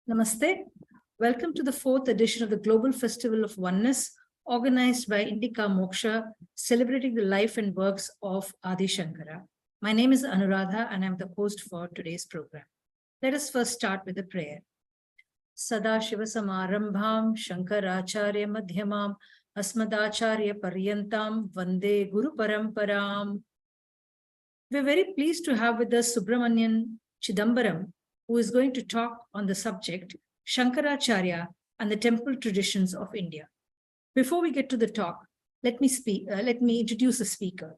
Namaste. Welcome to the 4th edition of the Global Festival of Oneness, organized by Indica Moksha, celebrating the life and works of Adi Shankara. My name is Anuradha and I'm the host for today's program. Let us first start with a prayer. Sadashiva Samarambham Shankaracharya Madhyamam Asmadacharya Paryantam Vande Guru-Paramparam. We're very pleased to have with us Subramanian Chidambaran, who is going to talk on the subject Shankaracharya and the temple traditions of India. Before we get to the talk, let me introduce the speaker.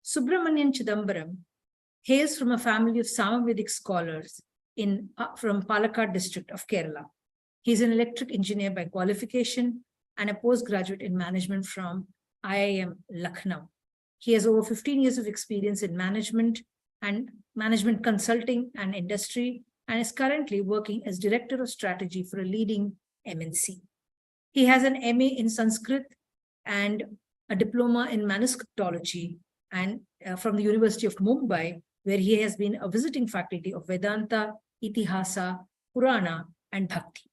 Subramanian Chidambaran hails from a family of Samavedic scholars from Palakkad district of Kerala. He is an electric engineer by qualification and a postgraduate in management from IIM Lucknow. He has over 15 years of experience in management and management consulting and industry, and is currently working as Director of Strategy for a leading MNC. He has an MA in Sanskrit and a diploma in manuscriptology and from the University of Mumbai, where he has been a visiting faculty of Vedanta, Itihasa, Purana, and Bhakti.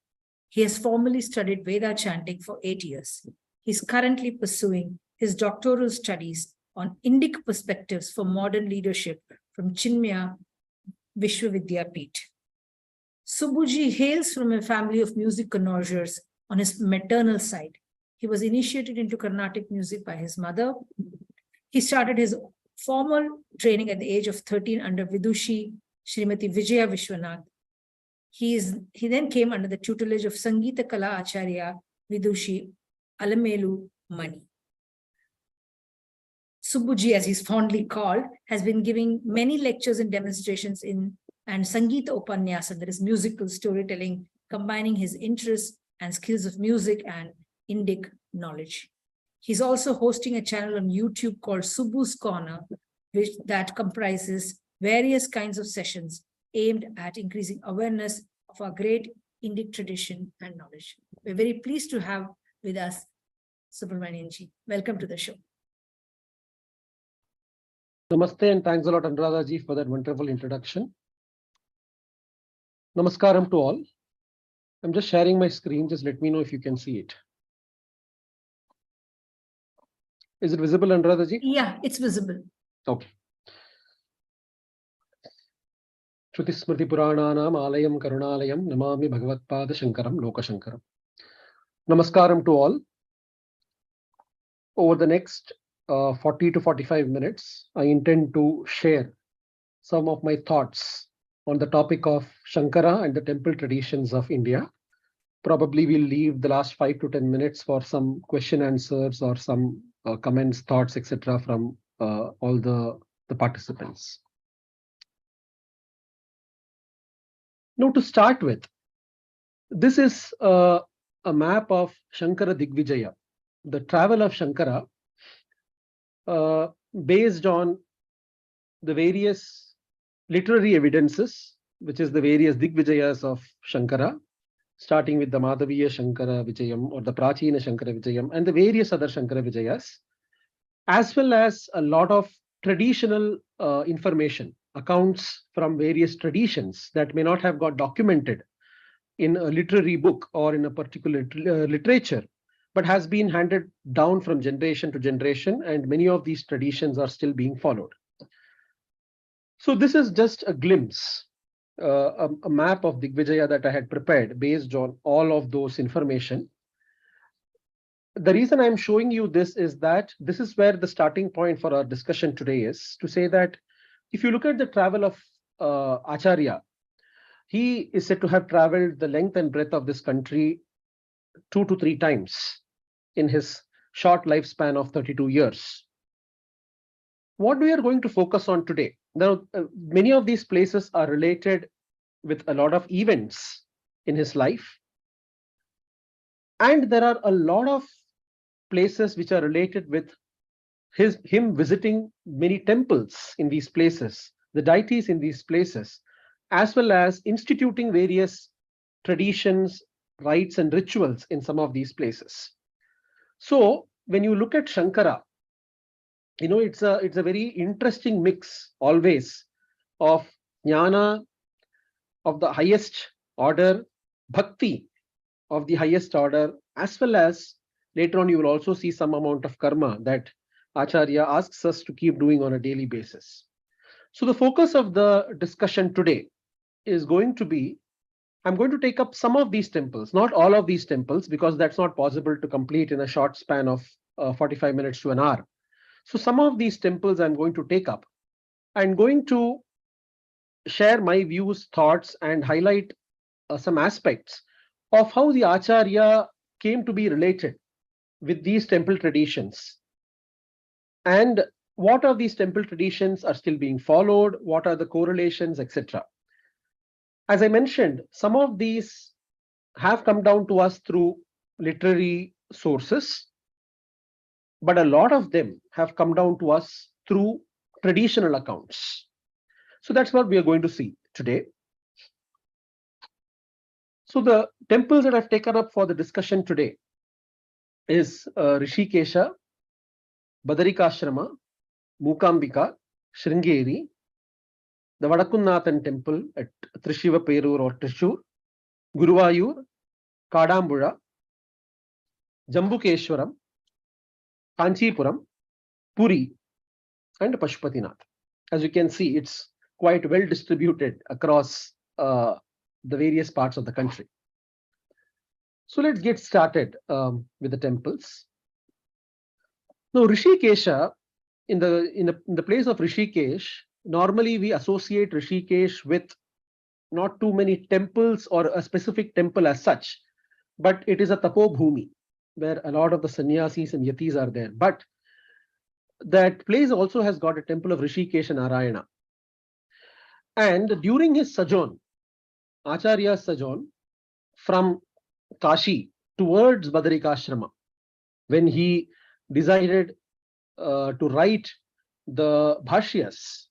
He has formally studied Veda chanting for 8 years. He's currently pursuing his doctoral studies on Indic perspectives for modern leadership from Chinmaya Vishwavidyapeeth. Subbuji hails from a family of music connoisseurs on his maternal side. He was initiated into Carnatic music by his mother. He started his formal training at the age of 13 under Vidushi Srimati Vijaya Vishwanath. He then came under the tutelage of Sangeeta Kala Acharya Vidushi Alamelu Mani. Subbuji, as he's fondly called, has been giving many lectures and demonstrations and Sangeeta Upanyasa, that is musical storytelling, combining his interests and skills of music and Indic knowledge. He's also hosting a channel on YouTube called Subbu's Corner, that comprises various kinds of sessions aimed at increasing awareness of our great Indic tradition and knowledge. We're very pleased to have with us Subramanian ji. Welcome to the show. Namaste and thanks a lot, Anuradha ji, for that wonderful introduction. Namaskaram to all. I'm just sharing my screen. Just let me know if you can see it. Is it visible, Anuradha ji? Yeah, it's visible. Okay. Shruti Smriti Purananam Alayam Karunalayam Namami Bhagavadpada Shankaram Loka Shankaram. Namaskaram to all. Over the next 40 to 45 minutes, I intend to share some of my thoughts on the topic of Shankara and the temple traditions of India. Probably we'll leave the last 5 to 10 minutes for some question answers or some comments, thoughts, etc. from all the participants. Now, to start with, this is a map of Shankara Digvijaya, the travel of Shankara, based on the various literary evidences, which is the various Digvijayas of Shankara, starting with the Madhaviya Shankara Vijayam or the Prachina Shankara Vijayam and the various other Shankara Vijayas, as well as a lot of traditional information, accounts from various traditions that may not have got documented in a literary book or in a particular literature, but has been handed down from generation to generation, and many of these traditions are still being followed. So this is just a glimpse, a map of Digvijaya that I had prepared based on all of those information. The reason I'm showing you this is that this is where the starting point for our discussion today is, to say that if you look at the travel of Acharya, he is said to have traveled the length and breadth of this country 2 to 3 times in his short lifespan of 32 years. What we are going to focus on today, now many of these places are related with a lot of events in his life, and there are a lot of places which are related with him visiting many temples in these places, the deities in these places, as well as instituting various traditions, rites and rituals in some of these places. So when you look at Shankara, you know, it's a very interesting mix always of jnana of the highest order, bhakti of the highest order, as well as later on you will also see some amount of karma that Acharya asks us to keep doing on a daily basis. So the focus of the discussion today is going to be, I'm going to take up some of these temples, not all of these temples, because that's not possible to complete in a short span of 45 minutes to an hour. So some of these temples I'm going to take up. I'm going to share my views, thoughts, and highlight some aspects of how the Acharya came to be related with these temple traditions, and what of these temple traditions are still being followed, what are the correlations, etc. As I mentioned, some of these have come down to us through literary sources, but a lot of them have come down to us through traditional accounts. So that's what we are going to see today. So the temples that I've taken up for the discussion today is Rishikesha, Badarikashrama, Mukambika, Sringeri, the Vadakunnathan temple at Trishiva Perur or Trishur, Guruvayur, Kadambura, Jambukeshwaram, Kanchipuram, Puri, and Pashupatinath. As you can see, it's quite well distributed across the various parts of the country. So let's get started with the temples. Now, Rishikesha, in the place of Rishikesh, normally we associate Rishikesh with not too many temples or a specific temple as such, but it is a tapobhumi where a lot of the sannyasis and yatis are there. But that place also has got a temple of Rishikesh and Narayana. And during his sojourn, Acharya's sojourn from Kashi towards Badarikashrama, when he decided to write the bhashyas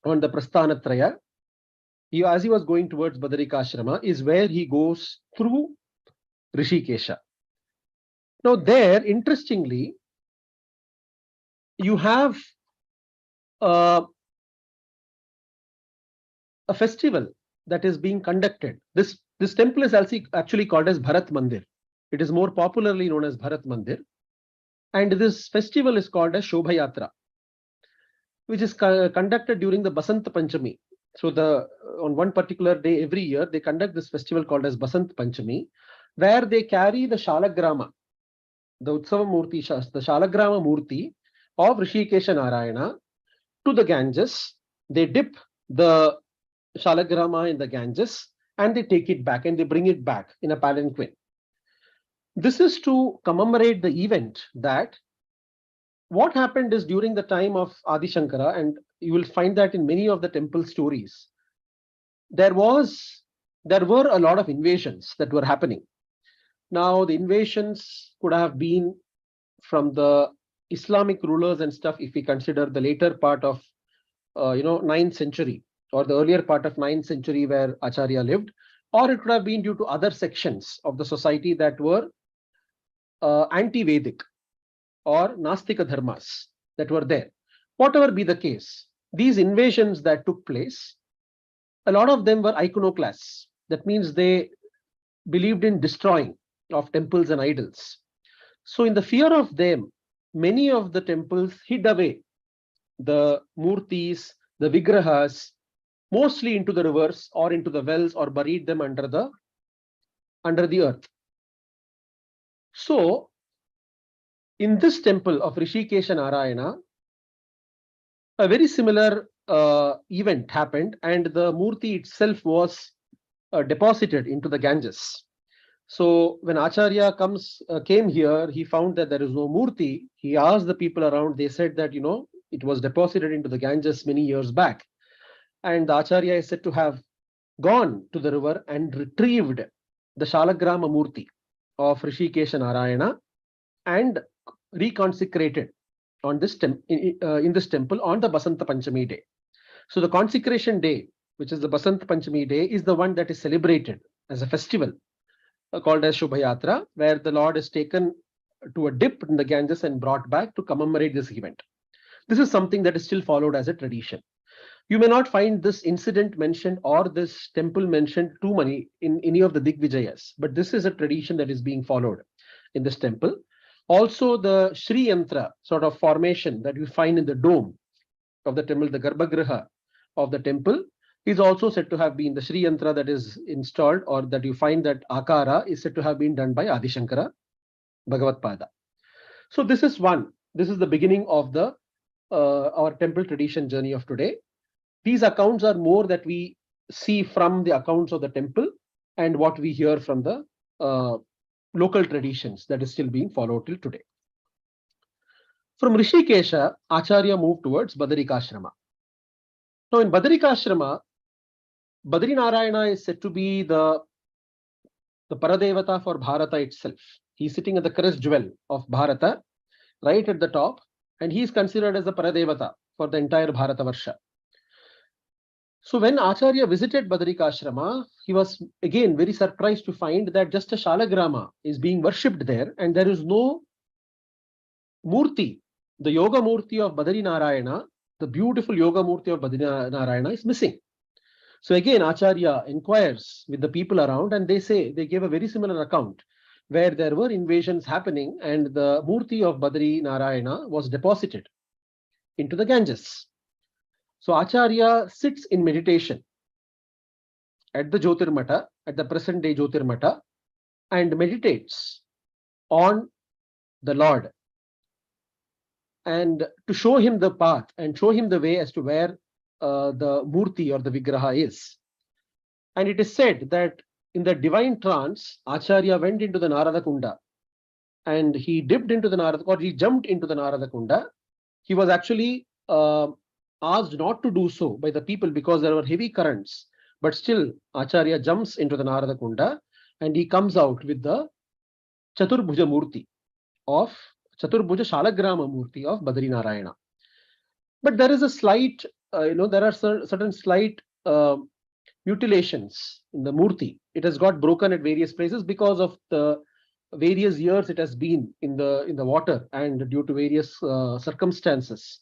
on the Prasthanatraya, as he was going towards Badarikashrama, is where he goes through Rishikesha. Now there, interestingly, you have a festival that is being conducted. This temple is actually called as Bharat Mandir. It is more popularly known as Bharat Mandir. And this festival is called as Shobha Yatra, which is conducted during the Basant Panchami. So on one particular day every year, they conduct this festival called as Basant Panchami, where they carry the Shalagrama, the Utsava Murti, the Shalagrama Murti of Rishikesha Narayana to the Ganges. They dip the Shalagrama in the Ganges and they take it back and they bring it back in a palanquin. This is to commemorate the event that what happened is during the time of Adi Shankara, and you will find that in many of the temple stories, there were a lot of invasions that were happening. Now, the invasions could have been from the Islamic rulers and stuff, if we consider the later part of 9th century or the earlier part of 9th century where Acharya lived, or it could have been due to other sections of the society that were anti-Vedic or Nastika dharmas that were there. Whatever be the case, these invasions that took place, a lot of them were iconoclasts. That means they believed in destroying of temples and idols. So in the fear of them, many of the temples hid away the murtis, the vigrahas, mostly into the rivers or into the wells or buried them under the earth. So in this temple of Rishikesha Narayana, a very similar event happened, and the murti itself was deposited into the Ganges. So when Acharya came here, he found that there is no murti. He asked the people around, they said that, it was deposited into the Ganges many years back. And the Acharya is said to have gone to the river and retrieved the Shalagrama Murti of Rishikesha Narayana and reconsecrated on this in this temple on the Basanta Panchami day. So the consecration day, which is the Basanta Panchami day, is the one that is celebrated as a festival called as Shobha Yatra, where the Lord is taken to a dip in the Ganges and brought back to commemorate this event. This is something that is still followed as a tradition. You may not find this incident mentioned or this temple mentioned too many in any of the Digvijayas, but this is a tradition that is being followed in this temple. Also, the Shri Yantra sort of formation that you find in the dome of the temple, the Garbhagriha of the temple, is also said to have been the Shri Yantra that is installed, or that you find that Akara is said to have been done by Adi Shankara, Bhagavadpada. So this is one. This is the beginning of the our temple tradition journey of today. These accounts are more that we see from the accounts of the temple and what we hear from the local traditions that is still being followed till today. From Rishikesha, Acharya moved towards Badarikashrama. Now in Badarikashrama, Badrinarayana is said to be the Paradevata for Bharata itself. He is sitting at the crest jewel of Bharata, right at the top, and he is considered as the Paradevata for the entire Bharata Varsha. So when Acharya visited Badarikashrama, he was again very surprised to find that just a Shalagrama is being worshipped there, and there is no Murti. The Yoga Murti of Badrinarayana, the beautiful Yoga Murti of Badrinarayana is missing. So again, Acharya inquires with the people around, and they gave a very similar account where there were invasions happening and the Murti of Badrinarayana was deposited into the Ganges. So Acharya sits in meditation at the Jyotirmata, at the present day Jyotirmata, and meditates on the Lord, and to show him the path and show him the way as to where the Murti or the Vigraha is. And it is said that in the divine trance, Acharya went into the Narada Kunda and he dipped into the Narada, or he jumped into the Narada Kunda. He was actually asked not to do so by the people because there were heavy currents, but still Acharya jumps into the Narada Kunda and he comes out with the Chaturbhuja Murti of Chaturbhuja Shalagrama Murti of Badrinarayana. But there is a slight, there are certain slight mutilations in the Murti. It has got broken at various places because of the various years it has been in the water and due to various circumstances.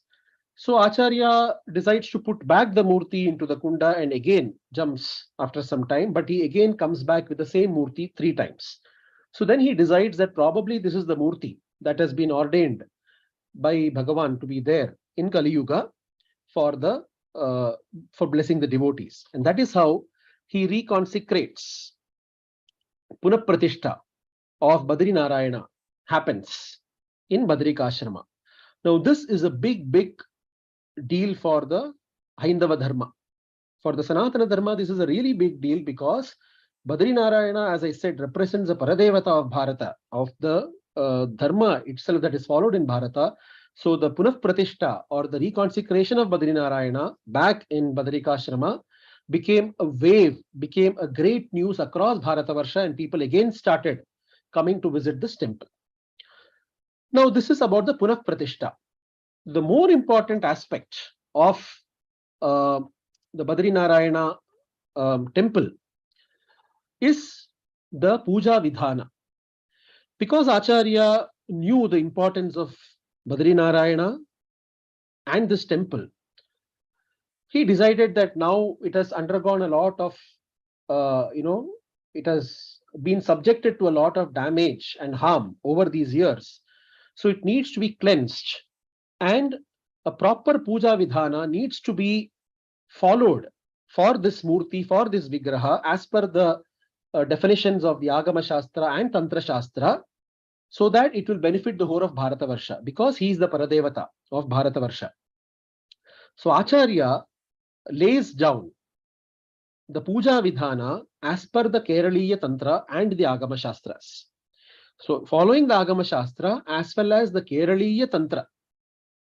So Acharya decides to put back the Murti into the Kunda and again jumps after some time, but he again comes back with the same Murti 3 times. So then he decides that probably this is the Murti that has been ordained by Bhagavan to be there in Kali Yuga for blessing the devotees. And that is how he reconsecrates Punapratishtha of Badrinarayana happens in Badarikashrama. Now this is a big deal for the Haindava Dharma. For the Sanatana Dharma, this is a really big deal because Badrinarayana, as I said, represents the Paradevata of Bharata, of the Dharma itself that is followed in Bharata. So the Punah Pratishtha or the reconsecration of Badrinarayana back in Badarikashrama became a wave, became a great news across Bharatavarsha, and people again started coming to visit this temple. Now this is about the Punah Pratishtha. The more important aspect of the Badrinarayana temple is the Puja Vidhana. Because Acharya knew the importance of Badrinarayana and this temple, he decided that now it has undergone a lot of, it has been subjected to a lot of damage and harm over these years. So it needs to be cleansed, and a proper puja vidhana needs to be followed for this murti, for this vigraha, as per the definitions of the Agama Shastra and Tantra Shastra, so that it will benefit the whole of Bharatavarsha, because he is the Paradevata of Bharatavarsha. So Acharya lays down the puja vidhana as per the Keraliya Tantra and the Agama Shastras. So following the Agama Shastra as well as the Keraliya Tantra.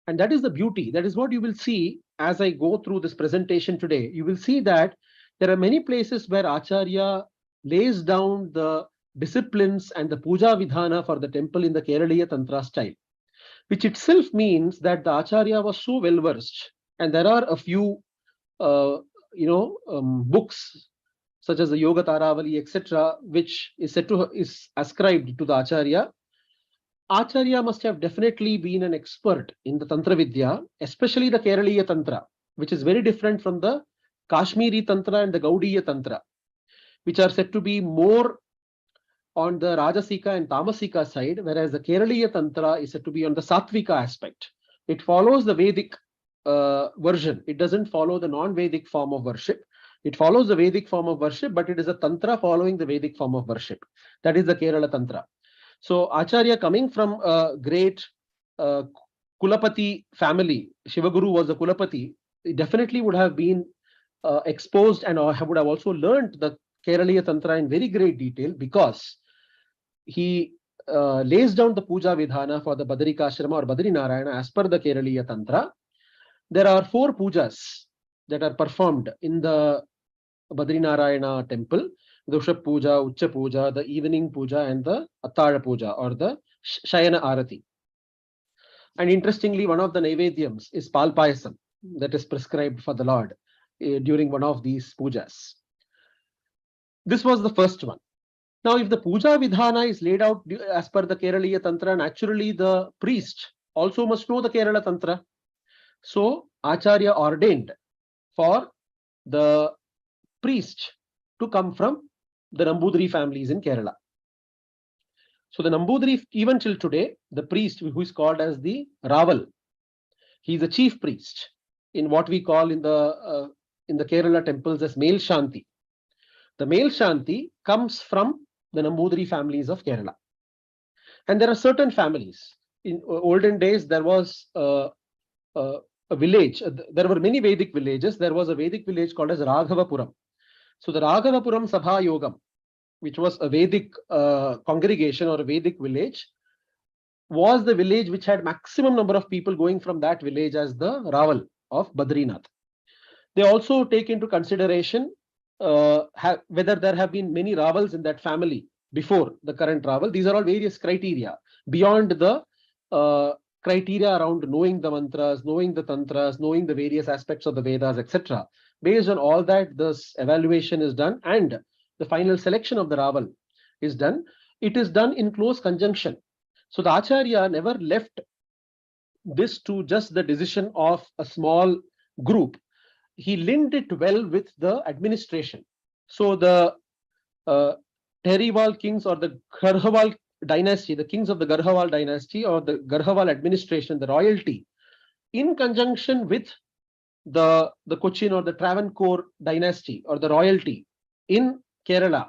And that is the beauty. That is what you will see as I go through this presentation today. You will see that there are many places where Acharya lays down the disciplines and the puja vidhana for the temple in the Keraliya Tantra style, which itself means that the Acharya was so well versed. And there are a few books such as the Yoga Taravali, etc., which is said to is ascribed to the Acharya. Acharya must have definitely been an expert in the Tantra Vidya, especially the Keraliya Tantra, which is very different from the Kashmiri Tantra and the Gaudiya Tantra, which are said to be more on the Rajasika and Tamasika side, whereas the Keraliya Tantra is said to be on the Satvika aspect. It follows the Vedic version. It doesn't follow the non-Vedic form of worship. It follows the Vedic form of worship, but it is a Tantra following the Vedic form of worship. That is the Kerala Tantra. So Acharya, coming from a great Kulapati family, Shivaguru was the Kulapati, he definitely would have been exposed and would have also learned the Keraliya Tantra in very great detail, because he lays down the puja vidhana for the Badrikashrama or Badrinarayana as per the Keraliya Tantra. There are 4 pujas that are performed in the Badrinarayana temple: Dusha Puja, Ucha Puja, the evening puja, and the Attara Puja or the Shayana Arati. And interestingly, one of the Naivedyams is Pal Payasam that is prescribed for the Lord during one of these pujas. This was the first one. Now, if the puja vidhana is laid out as per the Keraliya Tantra, naturally the priest also must know the Kerala Tantra. So Acharya ordained for the priest to come from the Nambudri families in Kerala. So the Nambudri, even till today, the priest who is called as the Raval, he is the chief priest in what we call in the Kerala temples as male Shanti. The male Shanti comes from the Nambudri families of Kerala. And there are certain families. In olden days, there was a village. There were many Vedic villages. There was a Vedic village called as Raghavapuram. So the Raghavapuram Sabha Yogam, which was a Vedic congregation or a Vedic village, was the village which had maximum number of people going from that village as the Raval of Badrinath. They also take into consideration whether there have been many Ravals in that family before the current Raval. These are all various criteria beyond the criteria around knowing the mantras, knowing the tantras, knowing the various aspects of the Vedas, etc. Based on all that, this evaluation is done and the final selection of the Raval is done. It is done in close conjunction. So the Acharya never left this to just the decision of a small group. He linked it well with the administration. So the Tehriwal kings or the Garhwal dynasty, the kings of the Garhwal dynasty or the Garhwal administration, the royalty, in conjunction with the Cochin or the Travancore dynasty or the royalty in Kerala,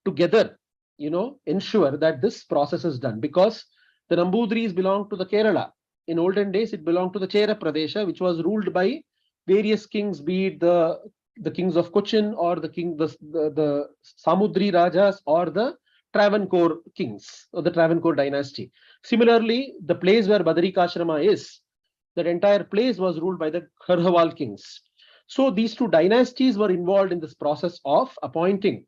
together, ensure that this process is done, because the Nambudris belong to the Kerala. In olden days, it belonged to the Chera Pradesha, which was ruled by various kings, be it the kings of Cochin or the Samudri Rajas or the Travancore kings or the Travancore dynasty. Similarly, the place where Badrikashrama is, that entire place was ruled by the Garhwal kings. So these 2 dynasties were involved in this process of appointing,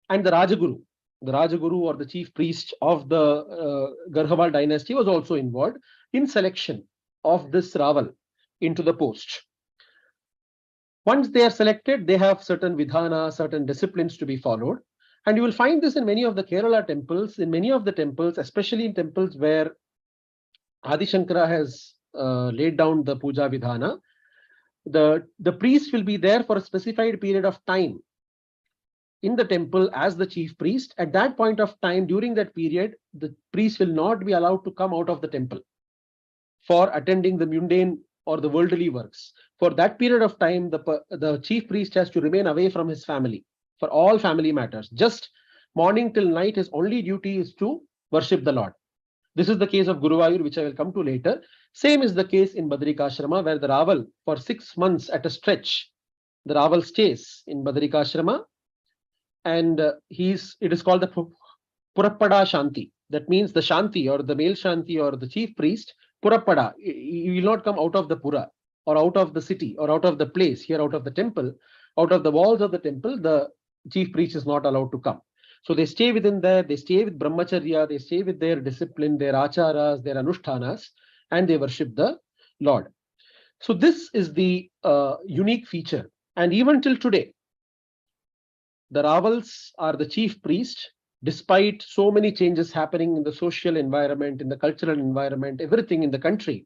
and the Rajaguru or the chief priest of the Garhwal dynasty was also involved in selection of this Raval into the post. Once they are selected, they have certain vidhana, certain disciplines to be followed. And you will find this in many of the Kerala temples. In many of the temples, especially in temples where Adi Shankara has laid down the puja vidhana, the priest will be there for a specified period of time in the temple as the chief priest. At that point of time, during that period, the priest will not be allowed to come out of the temple for attending the mundane or the worldly works. For that period of time, the chief priest has to remain away from his family for all family matters. Just morning till night, his only duty is to worship the Lord. This is the case of Guruvayur, which I will come to later. Same is the case in Badrikashrama, where the Raval, for 6 months at a stretch, the Raval stays in Badrikashrama, and it is called the Purappada Shanti. That means the Shanti or the male Shanti or the chief priest, Purappada, he will not come out of the Pura or out of the city or out of the place, here out of the temple, out of the walls of the temple, the chief priest is not allowed to come. So they stay within there, they stay with Brahmacharya, they stay with their discipline, their acharas, their anushtanas, and they worship the Lord. So this is the unique feature. And even till today, the Ravals are the chief priest, despite so many changes happening in the social environment, in the cultural environment, everything in the country.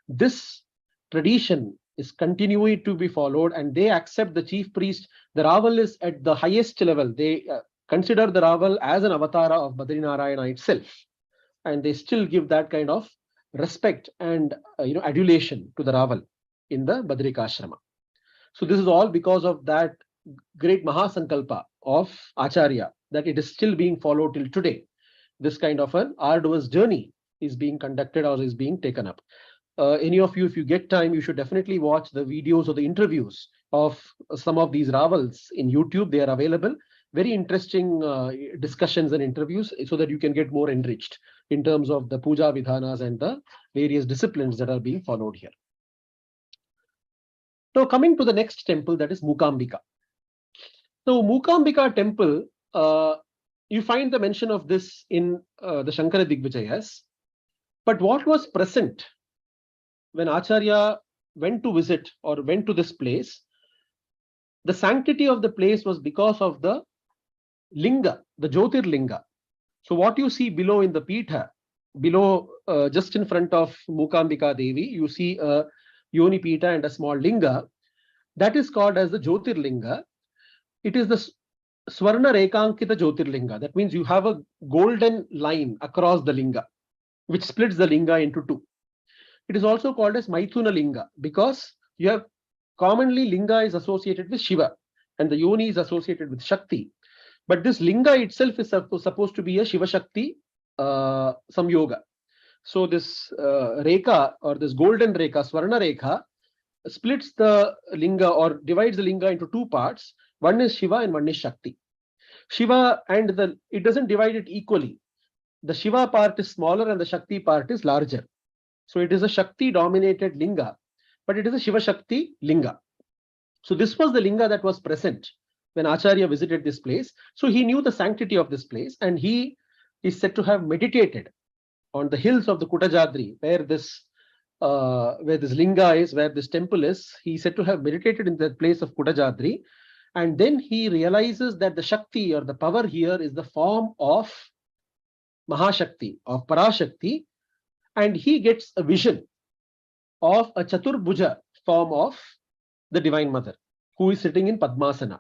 This tradition is continuing to be followed, and they accept the chief priest. The Raval is at the highest level. They consider the Raval as an avatara of Badrinarayana itself, and they still give that kind of respect and adulation to the Raval in the Badrika Ashrama. So this is all because of that great Mahasankalpa of Acharya, that it is still being followed till today. This kind of an arduous journey is being conducted or is being taken up. Any of you, if you get time, you should definitely watch the videos or the interviews of some of these Ravals in YouTube. They are available. Very interesting discussions and interviews, so that you can get more enriched in terms of the puja vidhanas and the various disciplines that are being followed here. Now coming to the next temple, that is Mukambika. So Mukambika temple, you find the mention of this in the Shankara Digvijayas. But what was present when Acharya went to visit or went to this place, the sanctity of the place was because of the linga, the Jyotirlinga. So what you see below in the Pitha, below just in front of Mukambika Devi, you see a Yoni Pitha and a small linga. That is called as the Jyotirlinga. It is the Swarna Rekankita Jyotirlinga. That means you have a golden line across the linga, which splits the linga into two. It is also called as Maithuna Linga, because you have commonly linga is associated with Shiva and the Yoni is associated with Shakti. But this linga itself is supposed to be a Shiva Shakti samyoga. So this Rekha, or this golden Rekha, Swarna Rekha, splits the linga or divides the linga into two parts. One is Shiva and one is Shakti. Shiva, and it doesn't divide it equally. The Shiva part is smaller and the Shakti part is larger. So it is a Shakti dominated linga, but it is a Shiva Shakti linga. So this was the linga that was present when Acharya visited this place. So he knew the sanctity of this place, and he is said to have meditated on the hills of the Kutajadri, where this linga is, where this temple is. He is said to have meditated in the place of Kutajadri, and then he realizes that the Shakti or the power here is the form of Mahashakti, of Parashakti, and he gets a vision of a Chaturbhuja form of the Divine Mother, who is sitting in Padmasana.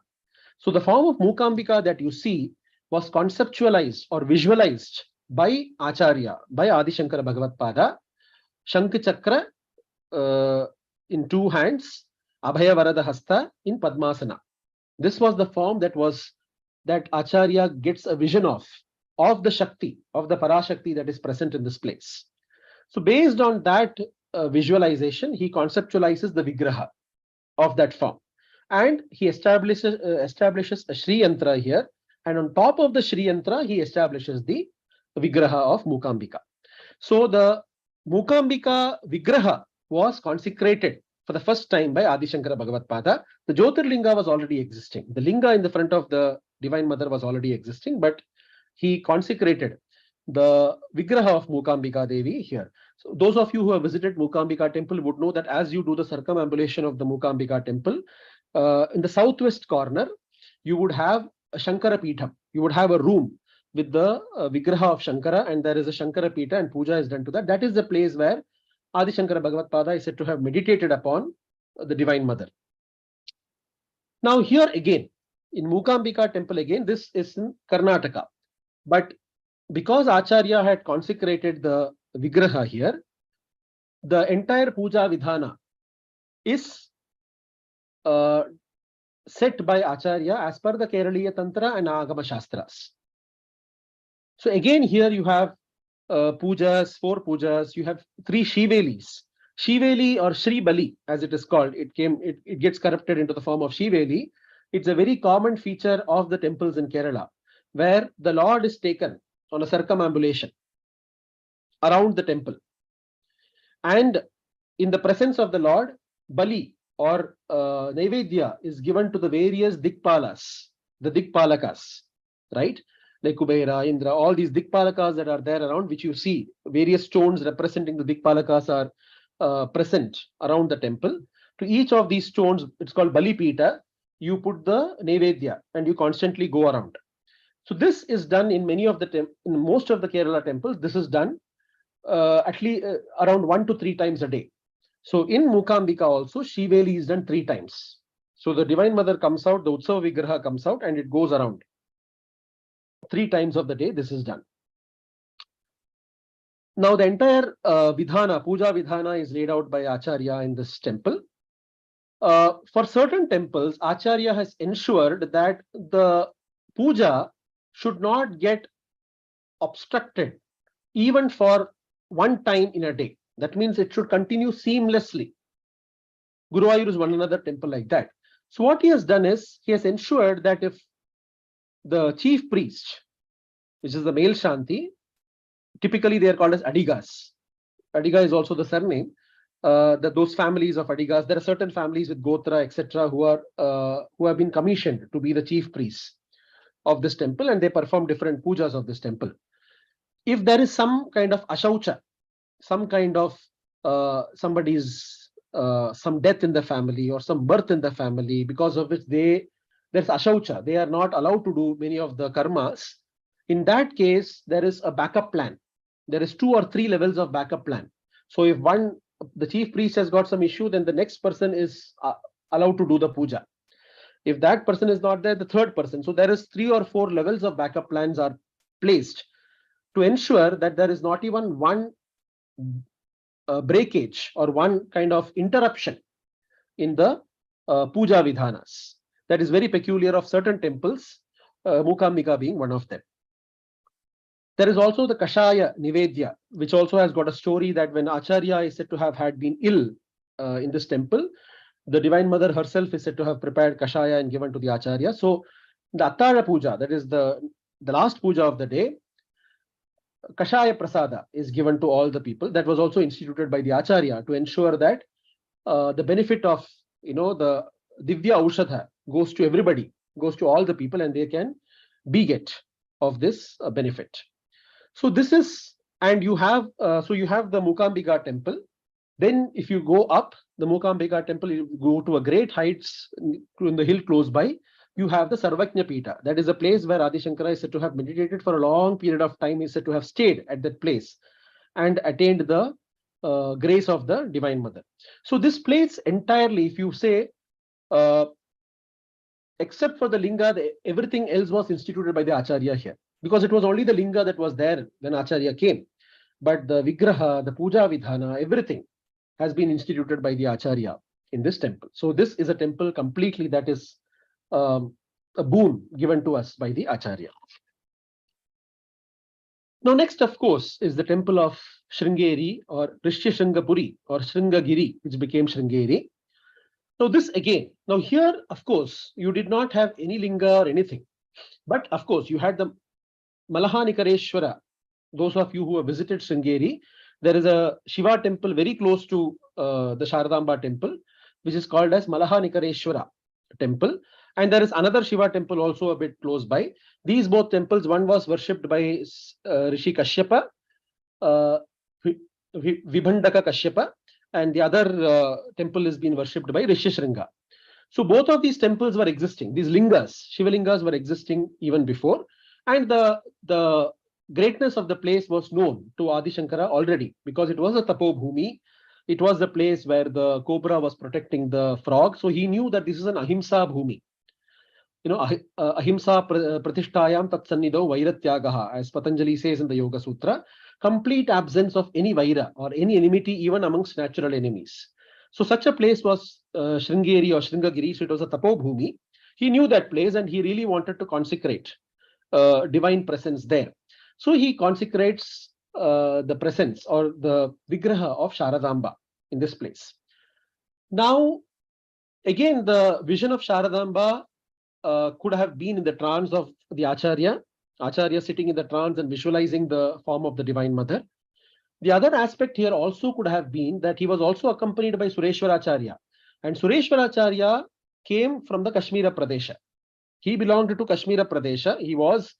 So the form of Mukambika that you see was conceptualized or visualized by Acharya, by Adi Shankara Bhagavadpada, Shankh Chakra in two hands, Abhaya Varada Hasta in Padmasana. This was the form that Acharya gets a vision of the Shakti, of the Parashakti that is present in this place. So based on that visualization, he conceptualizes the Vigraha of that form. And he establishes a Shri Yantra here. And on top of the Shri Yantra, he establishes the Vigraha of Mukambika. So the Mukambika Vigraha was consecrated for the first time by Adi Shankara Bhagavadpada. The Jyotirlinga was already existing. The linga in the front of the Divine Mother was already existing, but he consecrated the Vigraha of Mukambika Devi here. So those of you who have visited Mukambika temple would know that as you do the circumambulation of the Mukambika temple, in the southwest corner, you would have a Shankara Pitham. You would have a room with the Vigraha of Shankara, and there is a Shankara Pitha, and puja is done to that. That is the place where Adi Shankara Bhagavadpada is said to have meditated upon the Divine Mother. Now here again, in Mukambika temple again, this is in Karnataka. But because Acharya had consecrated the Vigraha here, the entire puja vidhana is set by Acharya as per the Keraliya Tantra and Agama Shastras. So again here you have pujas, 4 pujas, you have 3 Shivelis. Shiveli or Shri Bali as it is called, it gets corrupted into the form of Shiveli. It's a very common feature of the temples in Kerala, where the Lord is taken on a circumambulation around the temple. And in the presence of the Lord, Bali or Naivedya is given to the various Dikpalas, the Dikpalakas, right? Like Kubeira, Indra, all these Dikpalakas that are there around, which you see, various stones representing the Dikpalakas are present around the temple. To each of these stones, it's called Bali Pita, you put the Naivedya and you constantly go around. So this is done in in most of the Kerala temples. This is done at least around 1 to 3 times a day. So in Mukambika also, Shiveli is done 3 times. So the Divine Mother comes out, the Utsava Vigraha comes out, and it goes around. 3 times of the day this is done. Now the entire Vidhana, Puja Vidhana is laid out by Acharya in this temple. For certain temples, Acharya has ensured that the puja should not get obstructed even for one time in a day. That means it should continue seamlessly. Guruvayur is one another temple like that. So what he has done is, he has ensured that if the chief priest, which is the male Shanti, typically they are called as Adigas. Adiga is also the surname. Those families of Adigas, there are certain families with Gotra, etc., who have been commissioned to be the chief priests of this temple, and they perform different pujas of this temple. If there is some kind of ashaucha, some kind of some death in the family or some birth in the family, because of which there's ashaucha, they are not allowed to do many of the karmas. In that case, there is a backup plan. There is 2 or 3 levels of backup plan. So if the chief priest has got some issue, then the next person is allowed to do the puja. If that person is not there, the third person. So there is 3 or 4 levels of backup plans are placed to ensure that there is not even one breakage or one kind of interruption in the puja vidhanas. That is very peculiar of certain temples, Mukambika being one of them. There is also the Kashaya Nivedya, which also has got a story that when Acharya is said to have had been ill in this temple, the Divine Mother herself is said to have prepared Kashaya and given to the Acharya. So the Attara Puja, that is the last puja of the day, Kashaya Prasada is given to all the people. That was also instituted by the Acharya to ensure that the benefit of the Divya Aushadha goes to everybody, goes to all the people, and they can beget of this benefit. So this is, and you have you have the Mukambika temple. Then if you go up the Mukambika temple, you go to a great heights in the hill close by, you have the Sarvajna Pita. That is a place where Adi Shankara is said to have meditated for a long period of time. He is said to have stayed at that place and attained the grace of the Divine Mother. So this place entirely, if you say, except for the linga, everything else was instituted by the Acharya here, because it was only the linga that was there when Acharya came. But the Vigraha, the Puja Vidhana, everything has been instituted by the Acharya in this temple. So this is a temple completely that is a boon given to us by the Acharya. Now next, of course, is the temple of Sringeri or Rishikesh or Sringagiri, which became Sringeri. Now this again, now here, of course, you did not have any linga or anything. But of course, you had the Malahanikareshwara. Those of you who have visited Sringeri, there is a Shiva temple very close to the Sharadamba temple, which is called as Malahanikareshwara temple. And there is another Shiva temple also a bit close by. These both temples, one was worshipped by Rishi Kashyapa, Vibhandaka Kashyapa, and the other temple is being worshipped by Rishi Shringa. So both of these temples were existing. These lingas, Shiva lingas, were existing even before. And the greatness of the place was known to Adi Shankara already, because it was a Tapobhumi. It was the place where the cobra was protecting the frog. So he knew that this is an Ahimsa Bhumi. Ahimsa Pratishtayam Tatsannidho Vairatyagaha, as Patanjali says in the Yoga Sutra, complete absence of any Vaira or any enmity even amongst natural enemies. So such a place was Sringeri or Sringagiri. So it was a Tapobhumi. He knew that place and he really wanted to consecrate divine presence there. So he consecrates the presence or the Vigraha of Sharadamba in this place. Now, again, the vision of Sharadamba could have been in the trance of the Acharya sitting in the trance and visualizing the form of the Divine Mother. The other aspect here also could have been that he was also accompanied by Sureshwaracharya. And Sureshwaracharya came from the Kashmira Pradesha. He belonged to Kashmira Pradesha. He was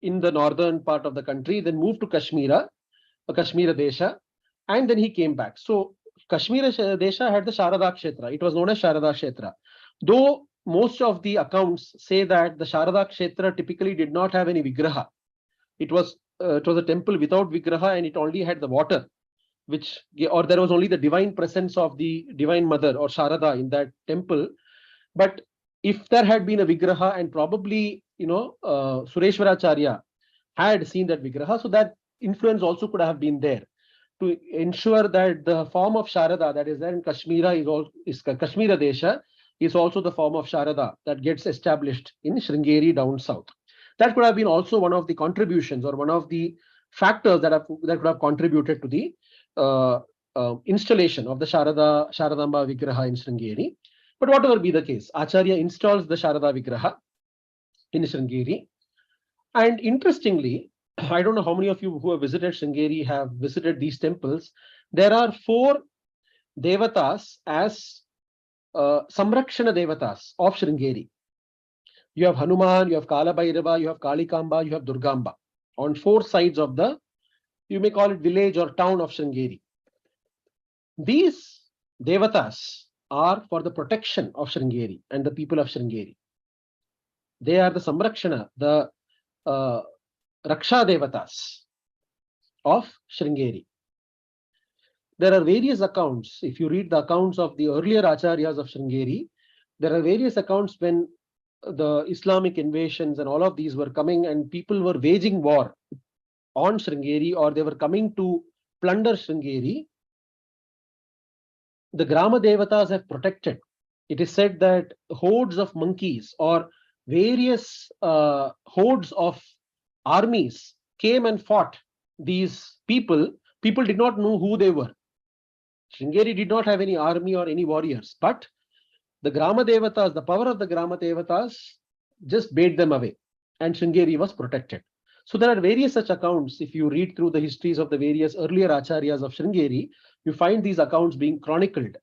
in the northern part of the country, then moved to Kashmira Desha, and then he came back. So Kashmira Desha had the Sharada Kshetra. It was known as Sharada Kshetra. Though most of the accounts say that the Sharada Kshetra typically did not have any Vigraha. It was a temple without Vigraha and it only had the water or there was only the divine presence of the divine mother or Sharada in that temple. But if there had been a Vigraha, and probably, Sureshwaracharya had seen that Vigraha, so that influence also could have been there to ensure that the form of Sharada that is there in Kashmira is Kashmira Desha is also the form of Sharada that gets established in Sringeri down south. That could have been also one of the contributions or one of the factors that could have contributed to the installation of the Sharadamba Vigraha in Sringeri. But whatever be the case, Acharya installs the Sharada Vigraha in Sringeri. And interestingly, I don't know how many of you who have visited Sringeri have visited these temples. There are 4 devatas as Samrakshana devatas of Sringeri. You have Hanuman, you have Kala Bhairava, you have Kalikamba, you have Durgamba on 4 sides of the, you may call it village or town of Sringeri. These devatas are for the protection of Sringeri and the people of Sringeri. They are the Samrakshana, the Raksha devatas of Sringeri. There are various accounts. If you read the accounts of the earlier Acharyas of Sringeri, there are various accounts when the Islamic invasions and all of these were coming and people were waging war on Sringeri, or they were coming to plunder Sringeri. The Grama Devatas have protected. It is said that hordes of monkeys or various hordes of armies came and fought these people. People did not know who they were. Sringeri did not have any army or any warriors, but the Grama Devatas, the power of the Grama Devatas just bade them away, and Sringeri was protected. So there are various such accounts. If you read through the histories of the various earlier Acharyas of Sringeri, you find these accounts being chronicled.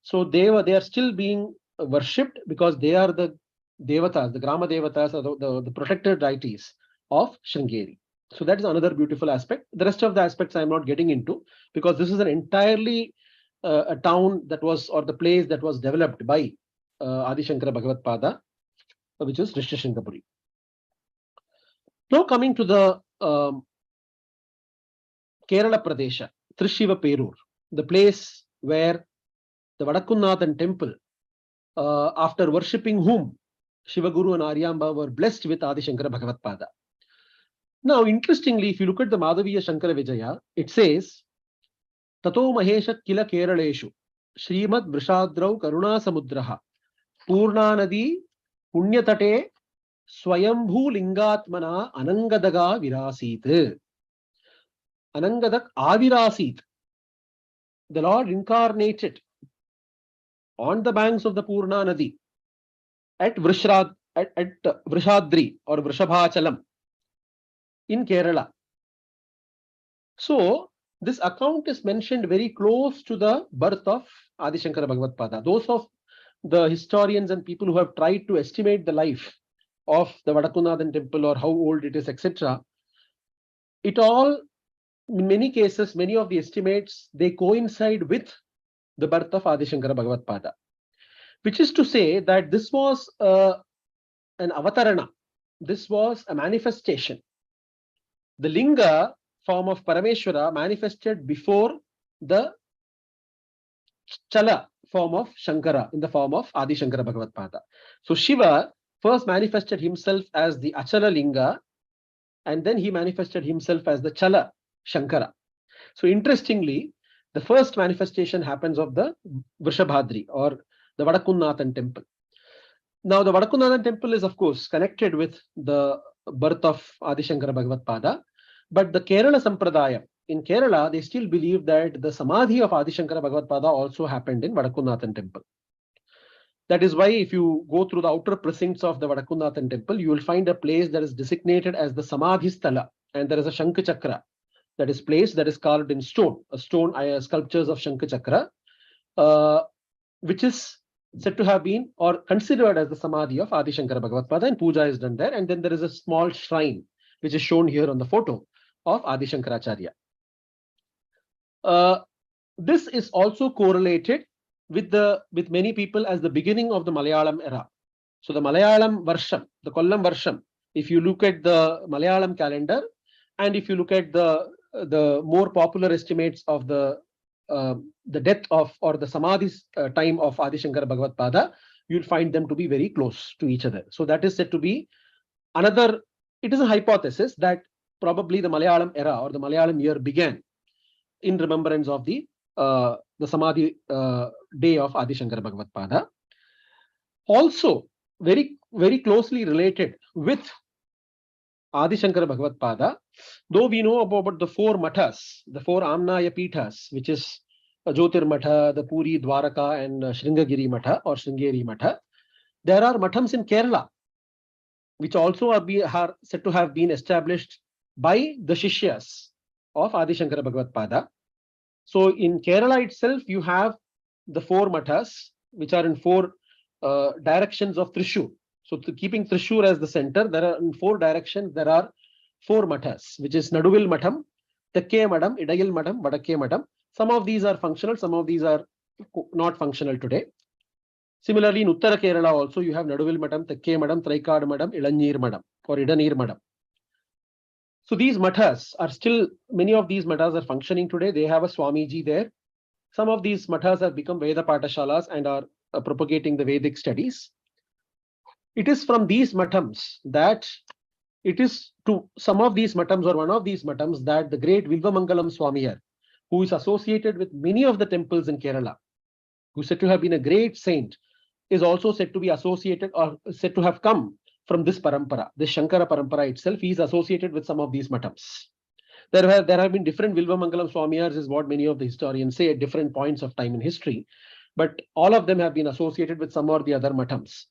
So they are still being worshipped because they are the Devatas, the Grama Devatas, are the protected deities of Sringeri. So that is another beautiful aspect. The rest of the aspects I am not getting into because this is an entirely a town that was, or the place that was developed by Adi Shankara Bhagavadpada, which is Rishikesh. Now coming to the Kerala Pradesha, Trishiva Perur, the place where the Vadakunnathan temple, after worshipping whom Shivaguru and Aryamba were blessed with Adi Shankara Bhagavadpada. Now, interestingly, if you look at the Madhaviya Shankara Vijaya, it says, Tato Mahesha Kila Keraleshu, Srimad Vrishadrau Karuna Samudraha, Purna Nadi Punyatate Swayambhu Lingatmana Anangadaga Virasit. Anangadak Avirasit. The Lord incarnated on the banks of the Purna Nadi at Vrishadri or Vrishabhachalam in Kerala. So this account is mentioned very close to the birth of Adi Shankara Bhagavadpada. Those of the historians and people who have tried to estimate the life of the Vadakunnathan temple or how old it is, etc., it all, in many cases, many of the estimates, they coincide with the birth of Adi Shankara Bhagavadpada, which is to say that this was an avatarana, this was a manifestation. The Linga form of Parameshwara manifested before the Chala form of Shankara in the form of Adi Shankara Bhagavadpada. So Shiva first manifested himself as the Achala Linga, and then he manifested himself as the Chala Shankara. So interestingly, the first manifestation happens of the Vrishabhadri or the Vadakunnathan temple. Now the Vadakunnathan temple is of course connected with the birth of Adi Shankara Bhagavadpada, but the Kerala Sampradaya, in Kerala, they still believe that the Samadhi of Adi Shankara Bhagavadpada also happened in Vadakunnathan temple. That is why if you go through the outer precincts of the Vadakunnathan temple, you will find a place that is designated as the Samadhi Sthala, and there is a Shankha Chakra that is placed, that is carved in stone, sculptures of Shankha Chakra, which is said to have been or considered as the Samadhi of Adi Shankara Bhagavadpada, and puja is done there. And then there is a small shrine which is shown here on the photo of Adi Shankaracharya. This is also correlated with many people as the beginning of the Malayalam era. So the Malayalam Varsham, the Kollam Varsham, if you look at the Malayalam calendar, and if you look at the more popular estimates of the the death of or the Samadhi's time of Adi Shankara Bhagavadpada, you'll find them to be very close to each other. So that is said to be another, it is a hypothesis that probably the Malayalam era or the Malayalam year began in remembrance of the Samadhi day of Adi Shankara Bhagavadpada. Also, very, very closely related with Adi Shankara Bhagavadpada, though we know about the four mathas, the four Amnaya Pithas, which is Jyotir Matha, the Puri, Dwaraka, and Sringeri Matha or Sringeri Matha, there are mathams in Kerala, which also are said to have been established by the Shishyas of Adi Shankara Bhagavadpada. So in Kerala itself, you have the four mathas, which are in four directions of Thrissur. So keeping Thrissur as the center, there are in four directions, there are four mathas, which is Naduvil Matham, Tekke Madam, Idayil Madam, Vadakke Madam. Some of these are functional, some of these are not functional today. Similarly, in Uttara Kerala also, you have Naduvil Madam, Tekke Madam, Traikad Madam, Ilanyir Madam, or Idanir Madam. So these mathas are still, many of these mathas are functioning today. They have a Swamiji there. Some of these mathas have become Veda Patashalas and are propagating the Vedic studies. It is from these mathams that it is to some of these mathams or one of these mathams that the great Vilvamangalam Swamiyar, who is associated with many of the temples in Kerala, who is said to have been a great saint, is also said to be associated or said to have come from this parampara, this Shankara parampara itself. He is associated with some of these mathams. There have been different Vilvamangalam Swamiyars, is what many of the historians say at different points of time in history, but all of them have been associated with some or the other mathams,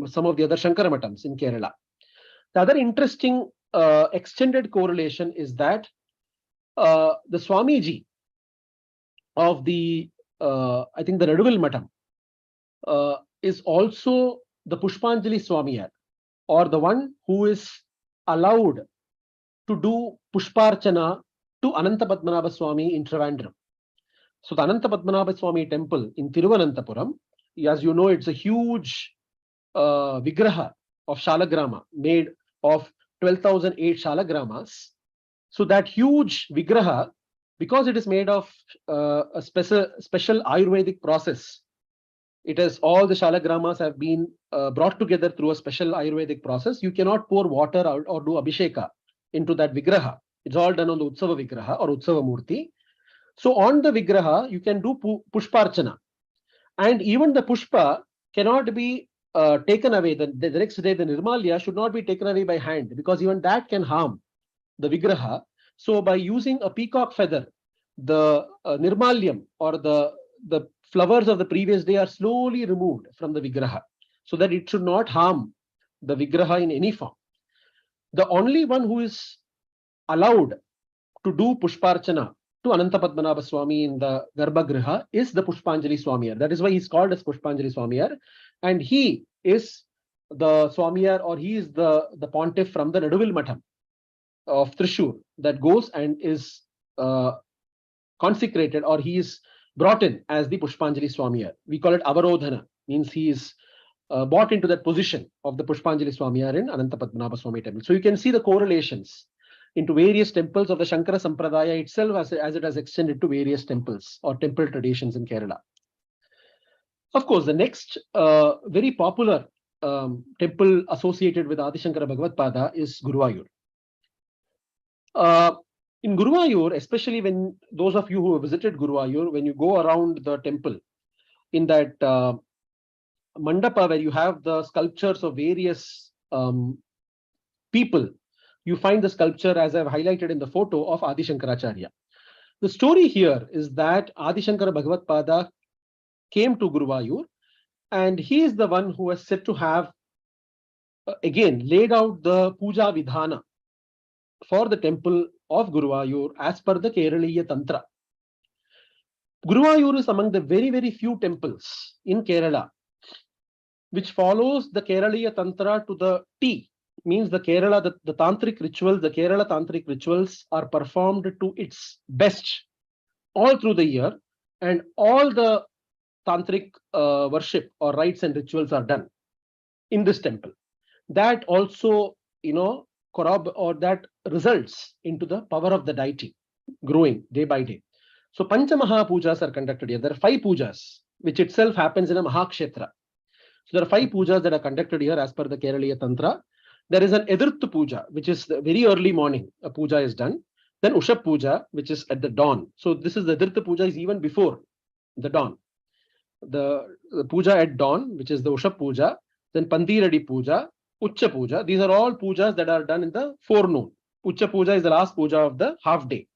some of the other Shankara mathams in Kerala. The other interesting extended correlation is that the Swamiji of the, I think the Naduvil Matham is also the Pushpanjali Swamiyar, or the one who is allowed to do Pushparchana to Ananta Padmanabha Swami in Trivandrum. So the Ananta Padmanabha Swami temple in Thiruvananthapuram, as you know, it's a huge vigraha of Shalagrama made of 12,008 Shalagramas. So that huge vigraha, because it is made of a special Ayurvedic process, it has all the Shalagramas have been brought together through a special Ayurvedic process. You cannot pour water out or do Abhisheka into that vigraha. It's all done on the Utsava Vigraha or Utsava Murti. So on the Vigraha, you can do Pushparchana. And even the Pushpa cannot be taken away. The next day, the Nirmalya should not be taken away by hand, because even that can harm the Vigraha. So by using a peacock feather, the Nirmalyam or the flowers of the previous day are slowly removed from the Vigraha, so that it should not harm the Vigraha in any form. The only one who is allowed to do Pushparchana to Ananta Padmanabha Swami in the Garbhagriha is the Pushpanjali Swamiyar. That is why he's called as Pushpanjali Swamiyar. And he is the Swamiyar, or he is the pontiff from the Naduvil Matham of Thrissur that goes and is consecrated, or he is brought in as the Pushpanjali Swamiyar. We call it Avarodhana, means he is brought into that position of the Pushpanjali Swamiyar in Ananta Padmanabha Swami temple. So you can see the correlations into various temples of the Shankara Sampradaya itself, as it has extended to various temples or temple traditions in Kerala. Of course, the next very popular temple associated with Adi Shankara Bhagavadpada is Guruvayur. In Guruvayur, especially when those of you who have visited Guruvayur, when you go around the temple, in that mandapa where you have the sculptures of various people, you find the sculpture, as I've highlighted in the photo, of Adi Shankaracharya. The story here is that Adi Shankara Bhagavadpada came to Guruvayur, and he is the one who is said to have again laid out the puja vidhana for the temple of Guruvayur as per the Keraliya Tantra. Guruvayur is among the very, very few temples in Kerala which follows the Keraliya Tantra to the T. Means the Kerala, the tantric rituals, the Kerala tantric rituals are performed to its best all through the year, and all the tantric worship or rites and rituals are done in this temple. That also, that results into the power of the deity growing day by day. So Pancha Maha Pujas are conducted here. There are 5 pujas, which itself happens in a Mahakshetra. So there are 5 pujas that are conducted here as per the Keraliya Tantra. There is an Edirtha Puja, which is the very early morning. A puja is done. Then Ushap Puja, which is at the dawn. So this is the Edirtha Puja is even before the dawn. The puja at dawn, which is the Ushap Puja. Then Pandiradi Puja, Ucha Puja. These are all pujas that are done in the forenoon. Ucha Puja is the last puja of the half day.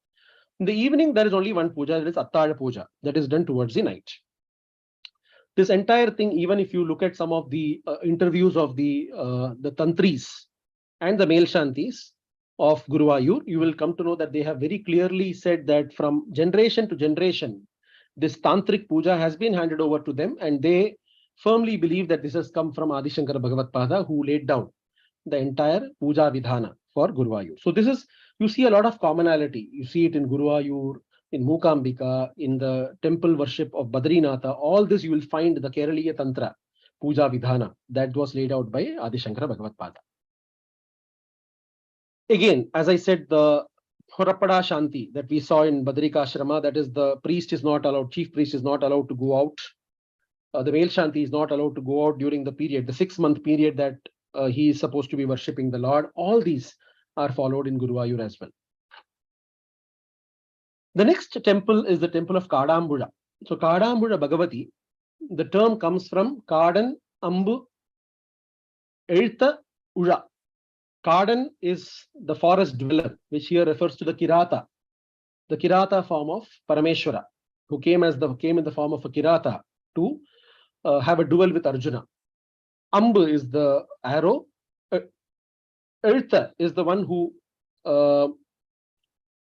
In the evening, there is only one puja, that is Attara Puja, that is done towards the night. This entire thing, even if you look at some of the interviews of the Tantris and the male Shantis of Guruvayur, you will come to know that they have very clearly said that from generation to generation, this Tantric Puja has been handed over to them, and they firmly believe that this has come from Adi Shankara Bhagavadpada, who laid down the entire Puja Vidhana for Guruvayur. So this is, you see a lot of commonality. You see it in Guruvayur, in Mukambika, in the temple worship of Badrinatha. All this you will find the Keraliya Tantra, Puja Vidhana, that was laid out by Adi Shankara Bhagavadpada. Again, as I said, the Horapada Shanti that we saw in Badrika Ashrama, that is the priest is not allowed, chief priest is not allowed to go out. The male Shanti is not allowed to go out during the period, the 6-month period that he is supposed to be worshipping the Lord. All these are followed in Guruvayur as well. The next temple is the temple of Kadambura. So Kadambura Bhagavati, the term comes from Kadan Ambu Eltha Ura. Kadan is the forest dweller, which here refers to the Kirata form of Parameshwara, who came in the form of a Kirata to have a duel with Arjuna. Ambu is the arrow. Eltha is the one who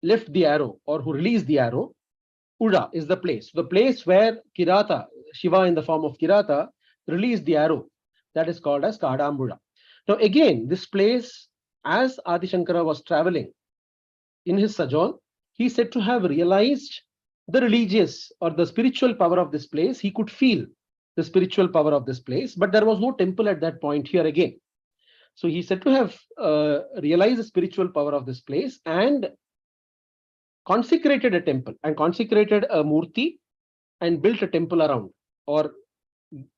left the arrow or who released the arrow. Ura is the place. The place where Kirata, Shiva in the form of Kirata, released the arrow. That is called as Kadambura. Now again, this place, as Adi Shankara was traveling in his sojourn, he said to have realized the religious or the spiritual power of this place. He could feel the spiritual power of this place, but there was no temple at that point here again. So he said to have realized the spiritual power of this place and consecrated a temple and consecrated a murti and built a temple around, or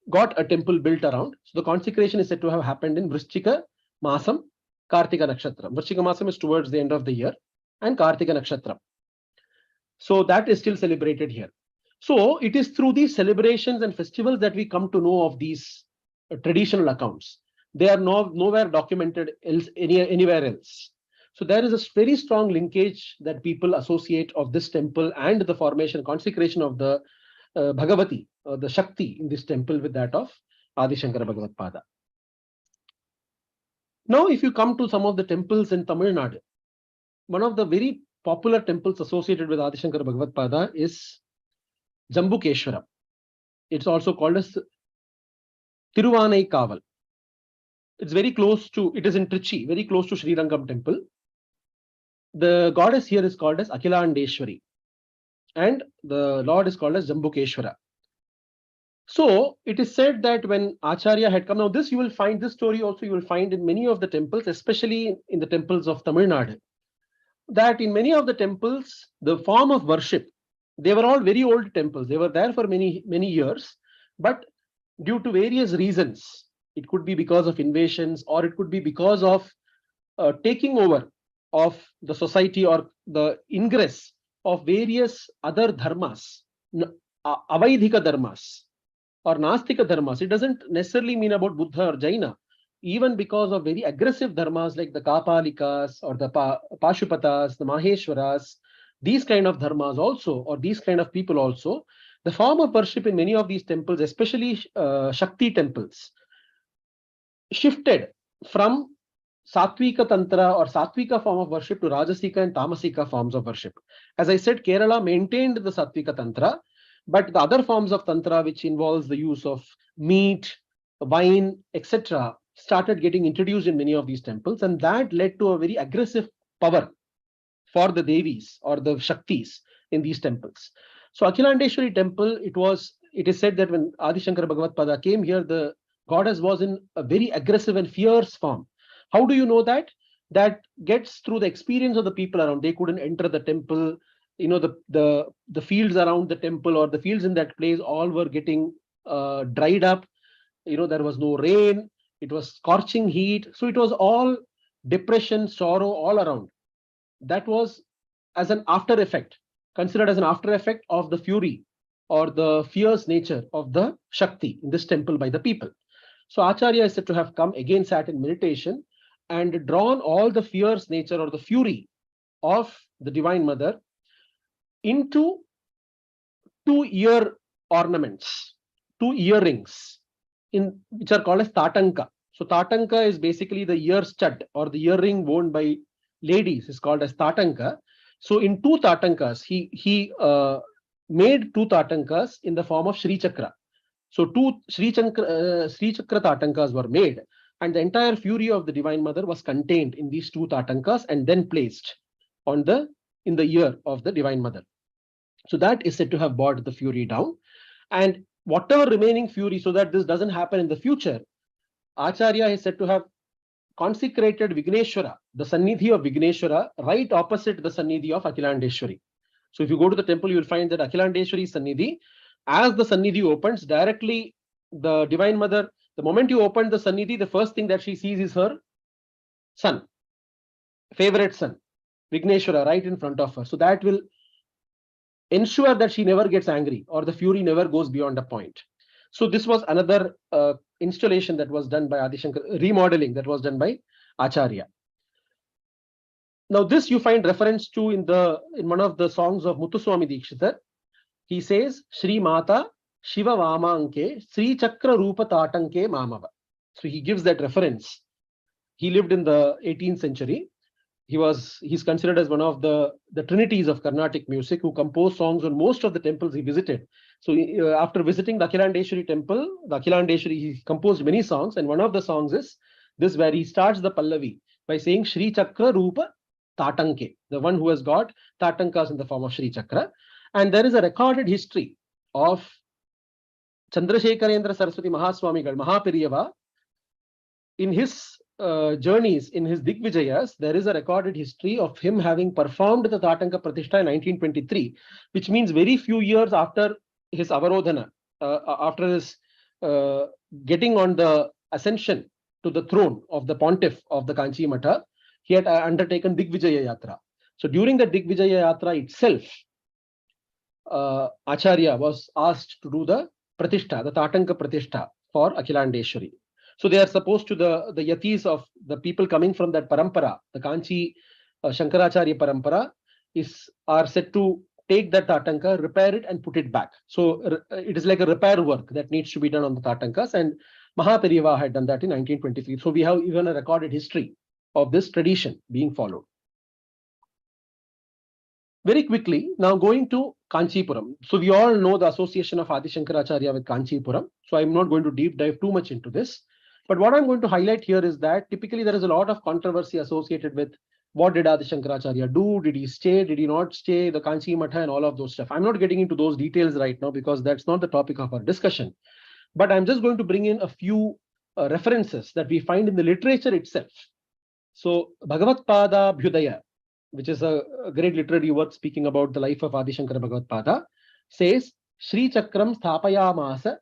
got a temple built around. So the consecration is said to have happened in Vrishchika Masam, Kartika Nakshatra. Vrishchika Masam is towards the end of the year, and Kartika Nakshatra. So that is still celebrated here. So it is through these celebrations and festivals that we come to know of these traditional accounts. They are nowhere documented anywhere else. So there is a very strong linkage that people associate of this temple and the formation, consecration of the Bhagavati, the Shakti in this temple with that of Adi Shankara Bhagavadpada. Now, if you come to some of the temples in Tamil Nadu, one of the very popular temples associated with Adi Shankara Bhagavadpada is Jambukeshwaram. It's also called as Thiruvanai Kaval. It's very close to, it is in Trichy, very close to Sri Rangam temple. The goddess here is called as Akhilandeshwari, and the Lord is called as Jambukeshwara. So it is said that when Acharya had come, now this you will find, this story also you will find in many of the temples, especially in the temples of Tamil Nadu, that in many of the temples, the form of worship, they were all very old temples. They were there for many years, but due to various reasons, it could be because of invasions, or it could be because of taking over of the society or the ingress of various other dharmas, Avaidhika dharmas or Nastika dharmas. It doesn't necessarily mean about Buddha or Jaina. Even because of very aggressive dharmas like the Kapalikas or the Pashupatas, the Maheshwaras, these kind of dharmas also, or these kind of people also, the form of worship in many of these temples, especially Shakti temples, shifted from Satvika Tantra or Satvika form of worship to Rajasika and Tamasika forms of worship. As I said, Kerala maintained the Satvika Tantra, but the other forms of Tantra, which involves the use of meat, wine, etc., started getting introduced in many of these temples, and that led to a very aggressive power for the Devis or the Shaktis in these temples. So Akhilandeshwari temple, it is said that when Adi Shankara Bhagavadpada came here, the goddess was in a very aggressive and fierce form. How do you know that? That gets through the experience of the people around. They couldn't enter the temple. the fields around the temple or the fields in that place all were getting dried up. There was no rain. It was scorching heat. So it was all depression, sorrow all around. That was as an after effect, considered as an after effect of the fury or the fierce nature of the Shakti in this temple by the people. So Acharya is said to have come, again sat in meditation and drawn all the fierce nature or the fury of the Divine Mother into 2 ear ornaments, 2 earrings, which are called as tatanka. So tatanka is basically the ear stud or the earring worn by ladies is called as tatanka. So in 2 tatankas, he made 2 tatankas in the form of Sri Chakra. So 2 Sri Chakra tatankas were made, and the entire fury of the Divine Mother was contained in these 2 tatankas and then placed in the ear of the Divine Mother. So that is said to have brought the fury down. And whatever remaining fury, so that this doesn't happen in the future, Acharya is said to have consecrated Vigneshwara, the Sannidhi of Vigneshwara, right opposite the Sannidhi of Akhilandeshwari. So if you go to the temple, you will find that Akhilandeshwari Sannidhi, as the Sannidhi opens, directly the Divine Mother, the moment you open the Sannidhi, the first thing that she sees is her son, favorite son, Vigneshwara, right in front of her. So that will ensure that she never gets angry or the fury never goes beyond a point. So this was another installation that was done by Adi Shankara, remodeling that was done by Acharya. Now this you find reference to in one of the songs of Muthuswami Dikshitar. He says, Shri Mata Shiva Vamanke Sri Chakra Rupa Tatanke Mamava. So he gives that reference. He lived in the 18th century. He's considered as one of the trinities of Carnatic music, who composed songs on most of the temples he visited. So after visiting the Akhilandeshwari temple, he composed many songs, and one of the songs is this, where he starts the Pallavi by saying Shri Chakra Rupa Tatanke, the one who has got Tatankas in the form of Shri Chakra. And there is a recorded history of Chandrasekharendra Saraswati Mahaswamigal, Mahapiriyava. In his journeys, in his Digvijayas, there is a recorded history of him having performed the Tatanka Pratishtha in 1923, which means very few years after his Avarodhana, after his getting on the ascension to the throne of the pontiff of the Kanchi Matha, he had undertaken Digvijaya Yatra. So during the Digvijaya Yatra itself, Acharya was asked to do the Pratishtha, the Tatanka Pratishtha for Akhilandeshwari. So they are supposed to the yatis of the people coming from that parampara, the Kanchi Shankaracharya parampara, are said to take that Tatanka, repair it and put it back. So it is like a repair work that needs to be done on the Tatankas, and Mahapiriyava had done that in 1923. So we have even a recorded history of this tradition being followed. Very quickly, now going to Kanchipuram. So we all know the association of Adi Shankaracharya with Kanchipuram. So I'm not going to deep dive too much into this. But what I'm going to highlight here is that typically there is a lot of controversy associated with what did Adi Shankaracharya do? Did he stay? Did he not stay? The Kanchi Matha and all of those stuff. I'm not getting into those details right now because that's not the topic of our discussion. But I'm just going to bring in a few references that we find in the literature itself. So Bhagavadpada Bhyudaya, which is a great literary work speaking about the life of Adi Shankara Bhagavadpada, says, Shri Chakram Sthapayamasa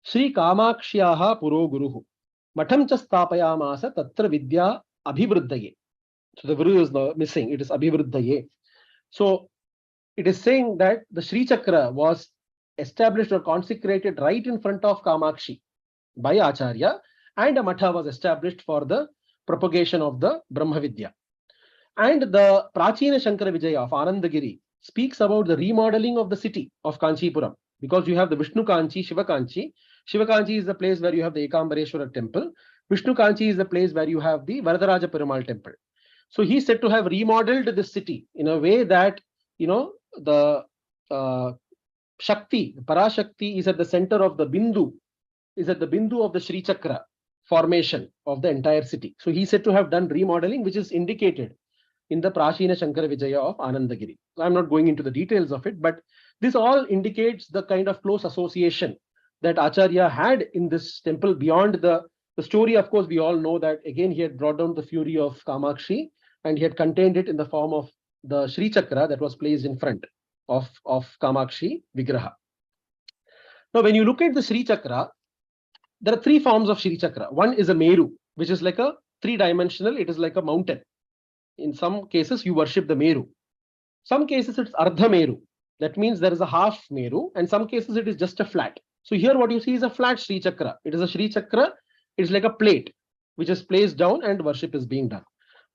Shri Kamakshiyaha Puro Guruhu Matham cha Sthapayamasa Tatra Vidya Abhivruddhaye. So the Guru is missing, it is Abhivruddhaye. So it is saying that the Shri Chakra was established or consecrated right in front of Kamakshi by Acharya, and a Matha was established for the propagation of the Brahma Vidya. And the Prachina Shankara Vijaya of Anandagiri speaks about the remodeling of the city of Kanchipuram, because you have the Vishnu Kanchi, Shiva Kanchi. Shiva Kanchi is the place where you have the Ekambareshwara temple. Vishnu Kanchi is the place where you have the Varadaraja Perumal temple. So he is said to have remodeled this city in a way that, the Shakti, the Parashakti is at the center of the Bindu, is at the Bindu of the Sri Chakra formation of the entire city. So he is said to have done remodeling, which is indicated in the Prachina Shankara Vijaya of Anandagiri. I'm not going into the details of it, but this all indicates the kind of close association that Acharya had in this temple beyond the story. Of course, we all know that again he had brought down the fury of Kamakshi and he had contained it in the form of the Sri Chakra that was placed in front of Kamakshi Vigraha. Now, when you look at the Sri Chakra, there are three forms of Sri Chakra. One is a Meru, which is like a three-dimensional, it is like a mountain. In some cases, you worship the Meru. Some cases, it's Ardha Meru. That means there is a half Meru, and some cases it is just a flat. So here what you see is a flat Sri Chakra. It is a Sri Chakra. It's like a plate which is placed down and worship is being done.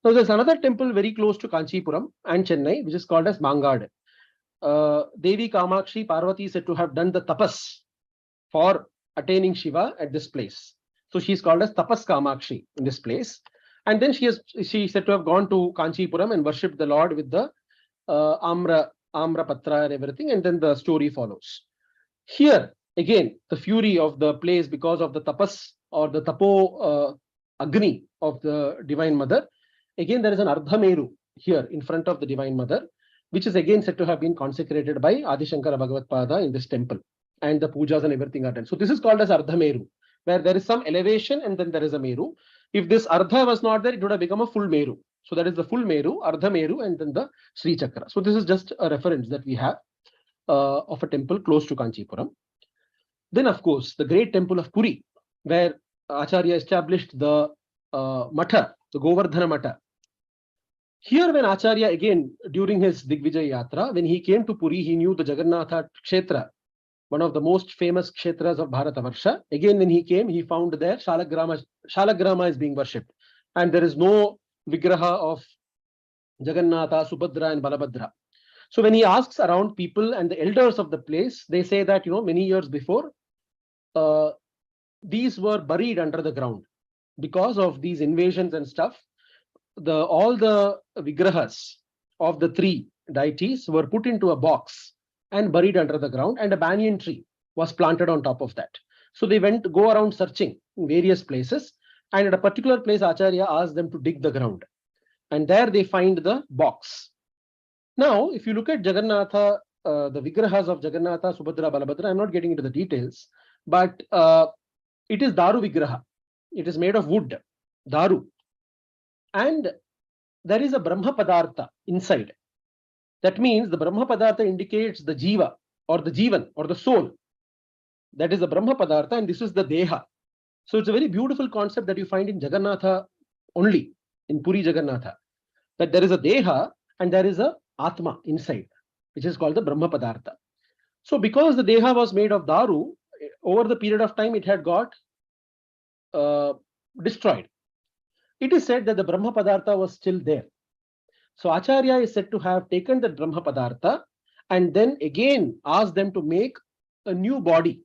Now there's another temple very close to Kanchipuram and Chennai, which is called as Mangad. Devi Kamakshi Parvati is said to have done the tapas for attaining Shiva at this place. So she's called as Tapas Kamakshi in this place. And then she is said to have gone to Kanchipuram and worshipped the Lord with the Amra Patra and everything, and then the story follows. Here, again, the fury of the place because of the tapas or the tapo agni of the Divine Mother. Again, there is an Ardha Meru here in front of the Divine Mother, which is again said to have been consecrated by Adi Shankara Bhagavadpada in this temple, and the pujas and everything are done. So this is called as Ardha Meru, where there is some elevation and then there is a Meru. If this Ardha was not there, it would have become a full Meru. So that is the full Meru, Ardha Meru, and then the Sri Chakra. So this is just a reference that we have of a temple close to Kanchipuram. Then, of course, the great temple of Puri, where Acharya established the Matha, the Govardhana Matha. Here, when Acharya, again, during his Digvijaya Yatra, when he came to Puri, he knew the Jagannath Kshetra, one of the most famous Kshetras of Bharatavarsha. Again, when he came, he found there Shalagrama is being worshipped. And there is no Vigraha of Jagannatha, Subhadra and Balabhadra. So when he asks around people and the elders of the place, they say that, many years before, these were buried under the ground. Because of these invasions and stuff, all the Vigrahas of the three deities were put into a box and buried under the ground, and a banyan tree was planted on top of that. So they go around searching in various places, and at a particular place, Acharya asked them to dig the ground. And there they find the box. Now, if you look at Jagannatha, the Vigrahas of Jagannatha, Subhadra, Balabhadra, I'm not getting into the details, but it is Daru Vigraha. It is made of wood, Daru. And there is a Brahma Padartha inside. That means the Brahma Padartha indicates the Jiva or the Jivan or the soul. That is the Brahma Padartha, and this is the Deha. So it's a very beautiful concept that you find in Jagannatha only, in Puri Jagannatha, that there is a Deha and there is a Atma inside, which is called the Brahma Padartha. So because the Deha was made of Daru, over the period of time it had got destroyed. It is said that the Brahma Padartha was still there. So Acharya is said to have taken the Brahma Padartha and then again asked them to make a new body,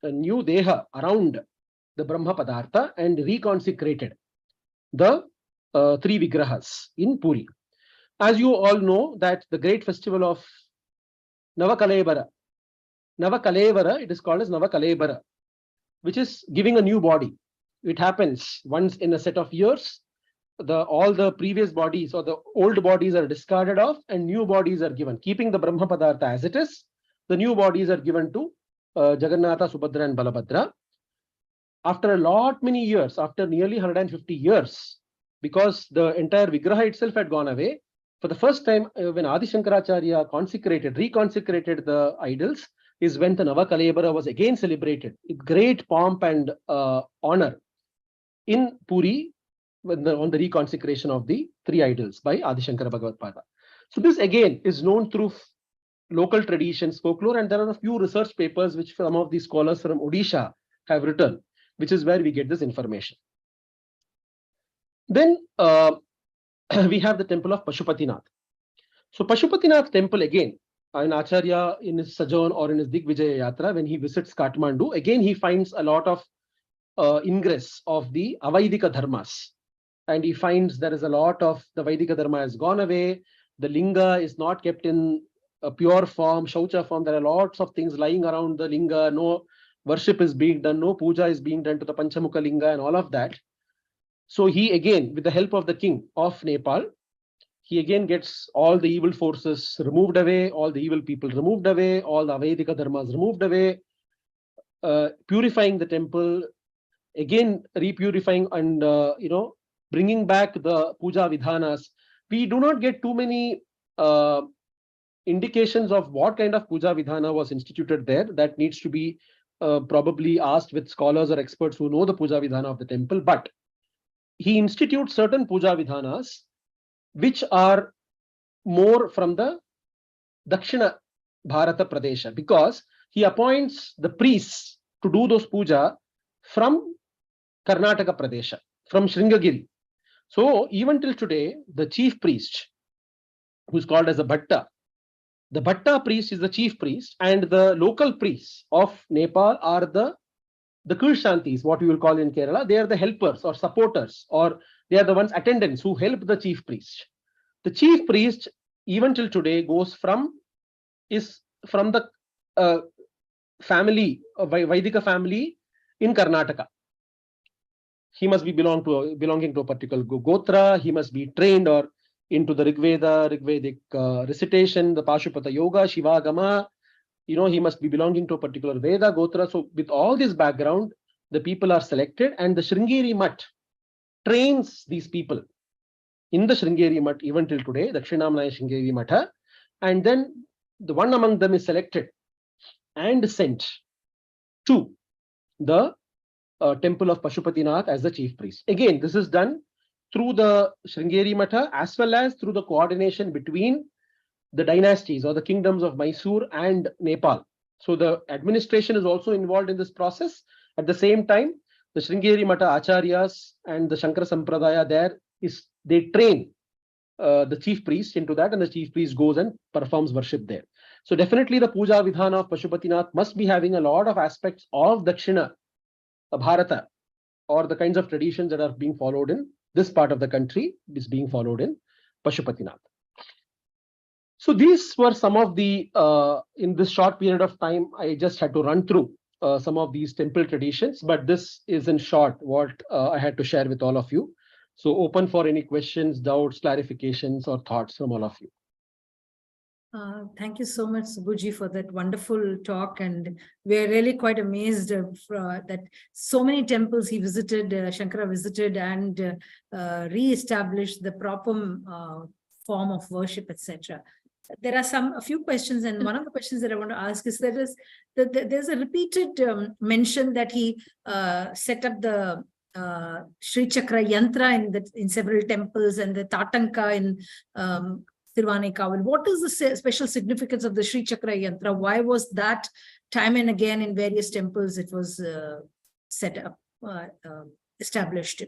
a new Deha around the Brahma Padartha, and reconsecrated the three Vigrahas in Puri. As you all know, that the great festival of Navakalebara, it is called as Navakalebara, which is giving a new body. It happens once in a set of years. All the previous bodies or the old bodies are discarded off and new bodies are given. Keeping the Brahma Padartha as it is, the new bodies are given to Jagannatha, Subhadra and Balabhadra. After many years, after nearly 150 years, because the entire Vigraha itself had gone away, for the first time when Adi Shankaracharya reconsecrated the idols, is when the Navakalebara was again celebrated with great pomp and honor in Puri on the reconsecration of the three idols by Adi Shankara Bhagavadpada. So this again is known through local traditions, folklore, and there are a few research papers which some of these scholars from Odisha have written, which is where we get this information. Then we have the temple of Pashupatinath. So Pashupatinath temple again, in Acharya in his sojourn or in his Digvijaya Yatra, when he visits Kathmandu, again he finds a lot of ingress of the Avaidika dharmas. And he finds there is a lot of the Vaidika dharma has gone away. The linga is not kept in a pure form, Shaucha form. There are lots of things lying around the linga. No worship is being done. No puja is being done to the Panchamukha linga and all of that. So he again, with the help of the king of Nepal, he again gets all the evil forces removed away, all the evil people removed away, all the Avaidika dharmas removed away, purifying the temple, again repurifying and bringing back the puja vidhanas. we do not get too many indications of what kind of puja vidhana was instituted there. That needs to be probably asked with scholars or experts who know the puja vidhana of the temple. But he institutes certain puja vidhanas which are more from the Dakshina Bharata Pradesha, because he appoints the priests to do those puja from Karnataka Pradesha, from Sringeri. So even till today, the chief priest, who is called as a Bhatta, the Bhatta priest is the chief priest, and the local priests of Nepal are the Kulshantis, what we will call in Kerala. They are the helpers or supporters, or they are the ones attendants who help the chief priest. The chief priest, even till today, is from the family, Vaidika family in Karnataka. He must be belonging to a particular Gotra. He must be trained or into the Rigvedic recitation, the Pashupata Yoga, Shiva Gama. He must be belonging to a particular Veda, Gotra. So with all this background, the people are selected, and the Sringeri Mutt trains these people in the Sringeri Mutt even till today, the Dakshinamaya Sringeri Matha. And then the one among them is selected and sent to the temple of Pashupatinath as the chief priest. Again, this is done through the Sringeri Matha as well as through the coordination between the dynasties or the kingdoms of Mysore and Nepal. So the administration is also involved in this process. At the same time, the Sringeri Matha Acharyas and the Shankara Sampradaya they train the chief priest into that, and the chief priest goes and performs worship there. So definitely the puja vidhana of Pashupatinath must be having a lot of aspects of Dakshina Bharata, or the kinds of traditions that are being followed in this part of the country is being followed in Pashupatinath. So these were some of the, in this short period of time, I just had to run through some of these temple traditions, but this is in short what I had to share with all of you. So open for any questions, doubts, clarifications, or thoughts from all of you. Thank you so much, Subbuji, for that wonderful talk. And we're really quite amazed that so many temples he visited, Shankara visited, and re-established the proper form of worship, etc. There are a few questions, and one of the questions that I want to ask is there's a repeated mention that he set up the Sri Chakra Yantra in several temples, and the Tatanka in Tirvanekkaval. What is the special significance of the Sri Chakra Yantra? Why was that time and again in various temples it was set up, established?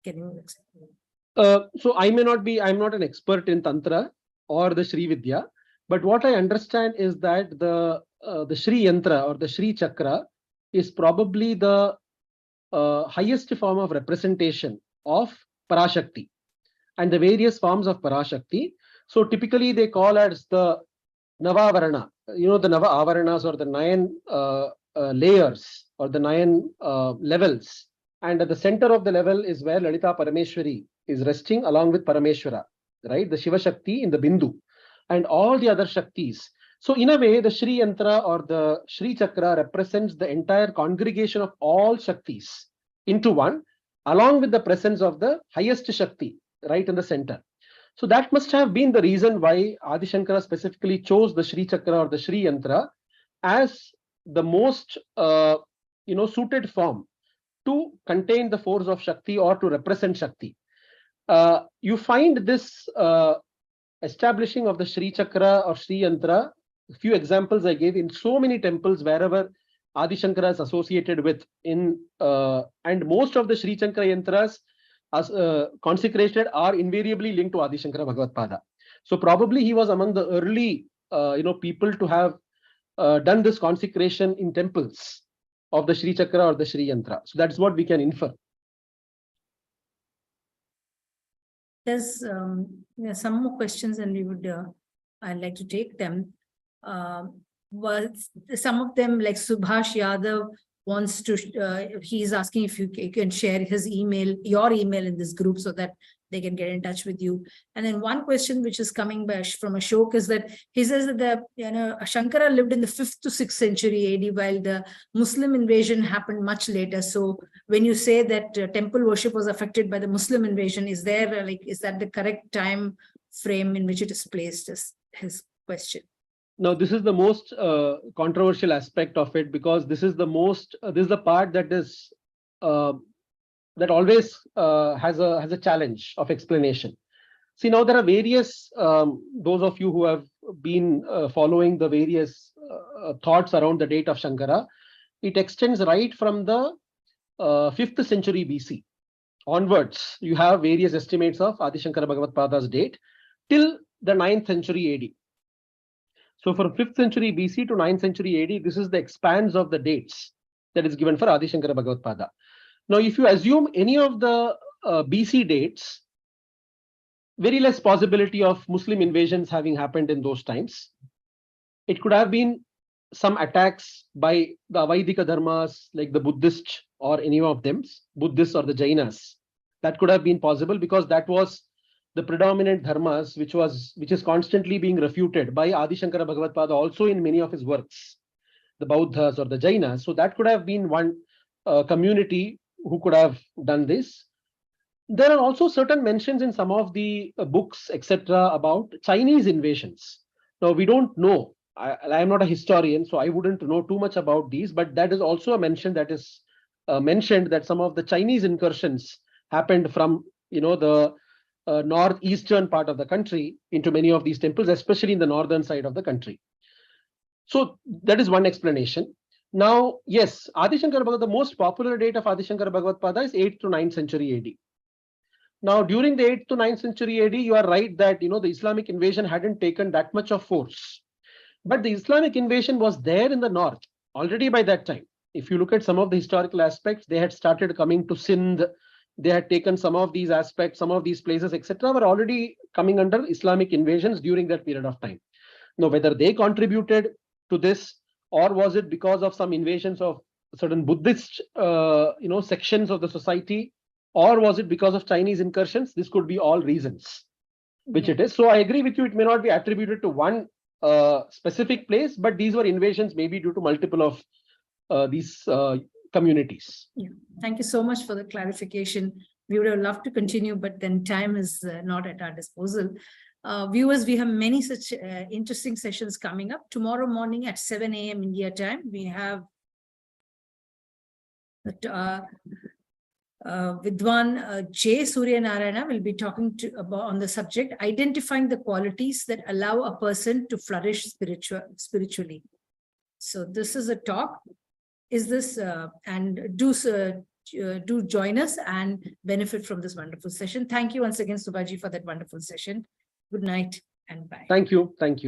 Can you explain? So I'm not an expert in Tantra or the Sri Vidya, but what I understand is that the Sri Yantra or the Sri Chakra is probably the highest form of representation of Parashakti and the various forms of Parashakti. So typically they call as the Navavarana, the Nava Avaranas, or the 9 layers or the 9 levels. And at the center of the level is where Lalita Parameshwari is resting along with Parameshwara, right? The Shiva Shakti in the Bindu and all the other Shaktis. So in a way, the Sri Yantra or the Sri Chakra represents the entire congregation of all Shaktis into one, along with the presence of the highest Shakti right in the center. So that must have been the reason why Adi Shankara specifically chose the Sri Chakra or the Sri Yantra as the most suited form to contain the force of Shakti or to represent Shakti. You find this establishing of the Sri Chakra or Sri Yantra, a few examples I gave in so many temples wherever Adi Shankara is associated with, and most of the Sri Chakra Yantras as consecrated are invariably linked to Adi Shankara Bhagavadpada. So probably he was among the early people to have done this consecration in temples of the Sri Chakra or the Sri Yantra. So that's what we can infer. There's some more questions, and I'd like to take them. Some of them, like Subhash Yadav wants to, he's asking if you can share his email, your email in this group, so that they can get in touch with you. And then one question which is coming by from Ashok is that he says that Shankara lived in the 5th to 6th century AD, while the Muslim invasion happened much later. So when you say that temple worship was affected by the Muslim invasion, is there is that the correct time frame in which it is placed, as his question? Now, this is the most controversial aspect of it, because this is the most, this is the part that is that always has a challenge of explanation. See, now there are various, those of you who have been following the various thoughts around the date of Shankara, it extends right from the 5th century BC onwards. You have various estimates of Adi Shankara Bhagavadpada's date till the 9th century AD. So from 5th century BC to 9th century AD, this is the expanse of the dates that is given for Adi Shankara Bhagavadpada. Now, if you assume any of the BC dates, very less possibility of Muslim invasions having happened in those times. It could have been some attacks by the Avaidika dharmas, like the Buddhist or any of them, Buddhists or the Jainas. That could have been possible, because that was the predominant dharmas, which is constantly being refuted by Adi Shankara Bhagavadpada also in many of his works, the Bauddhas or the Jainas. So that could have been one community who could have done this. There are also certain mentions in some of the books, etc., about Chinese invasions. Now, we don't know. I am not a historian, so I wouldn't know too much about these, but that is also a mention that is mentioned, that some of the Chinese incursions happened from, the northeastern part of the country into many of these temples, especially in the northern side of the country. So that is one explanation. Now, yes, Adi Shankara Bhagavad, the most popular date of Adi Shankara Bhagavadpada is 8th to 9th century AD. Now, during the 8th to 9th century AD, you are right that, the Islamic invasion hadn't taken that much of force. But the Islamic invasion was there in the north already by that time. If you look at some of the historical aspects, they had started coming to Sindh. They had taken some of these aspects, some of these places, etc., were already coming under Islamic invasions during that period of time. Now, whether they contributed to this, or was it because of some invasions of certain Buddhist, sections of the society, or was it because of Chinese incursions? This could be all reasons, which it is. So I agree with you. It may not be attributed to one specific place, but these were invasions maybe due to multiple of these communities. Yeah. Thank you so much for the clarification. We would have loved to continue, but then time is not at our disposal. Viewers, we have many such interesting sessions coming up. Tomorrow morning at 7 a.m. India time, we have Vidwan J. Surya Narayana will be talking on the subject, identifying the qualities that allow a person to flourish spiritually. So this is a talk. Is this and do join us and benefit from this wonderful session. Thank you once again, Subhaji, for that wonderful session. Good night and bye. Thank you. Thank you.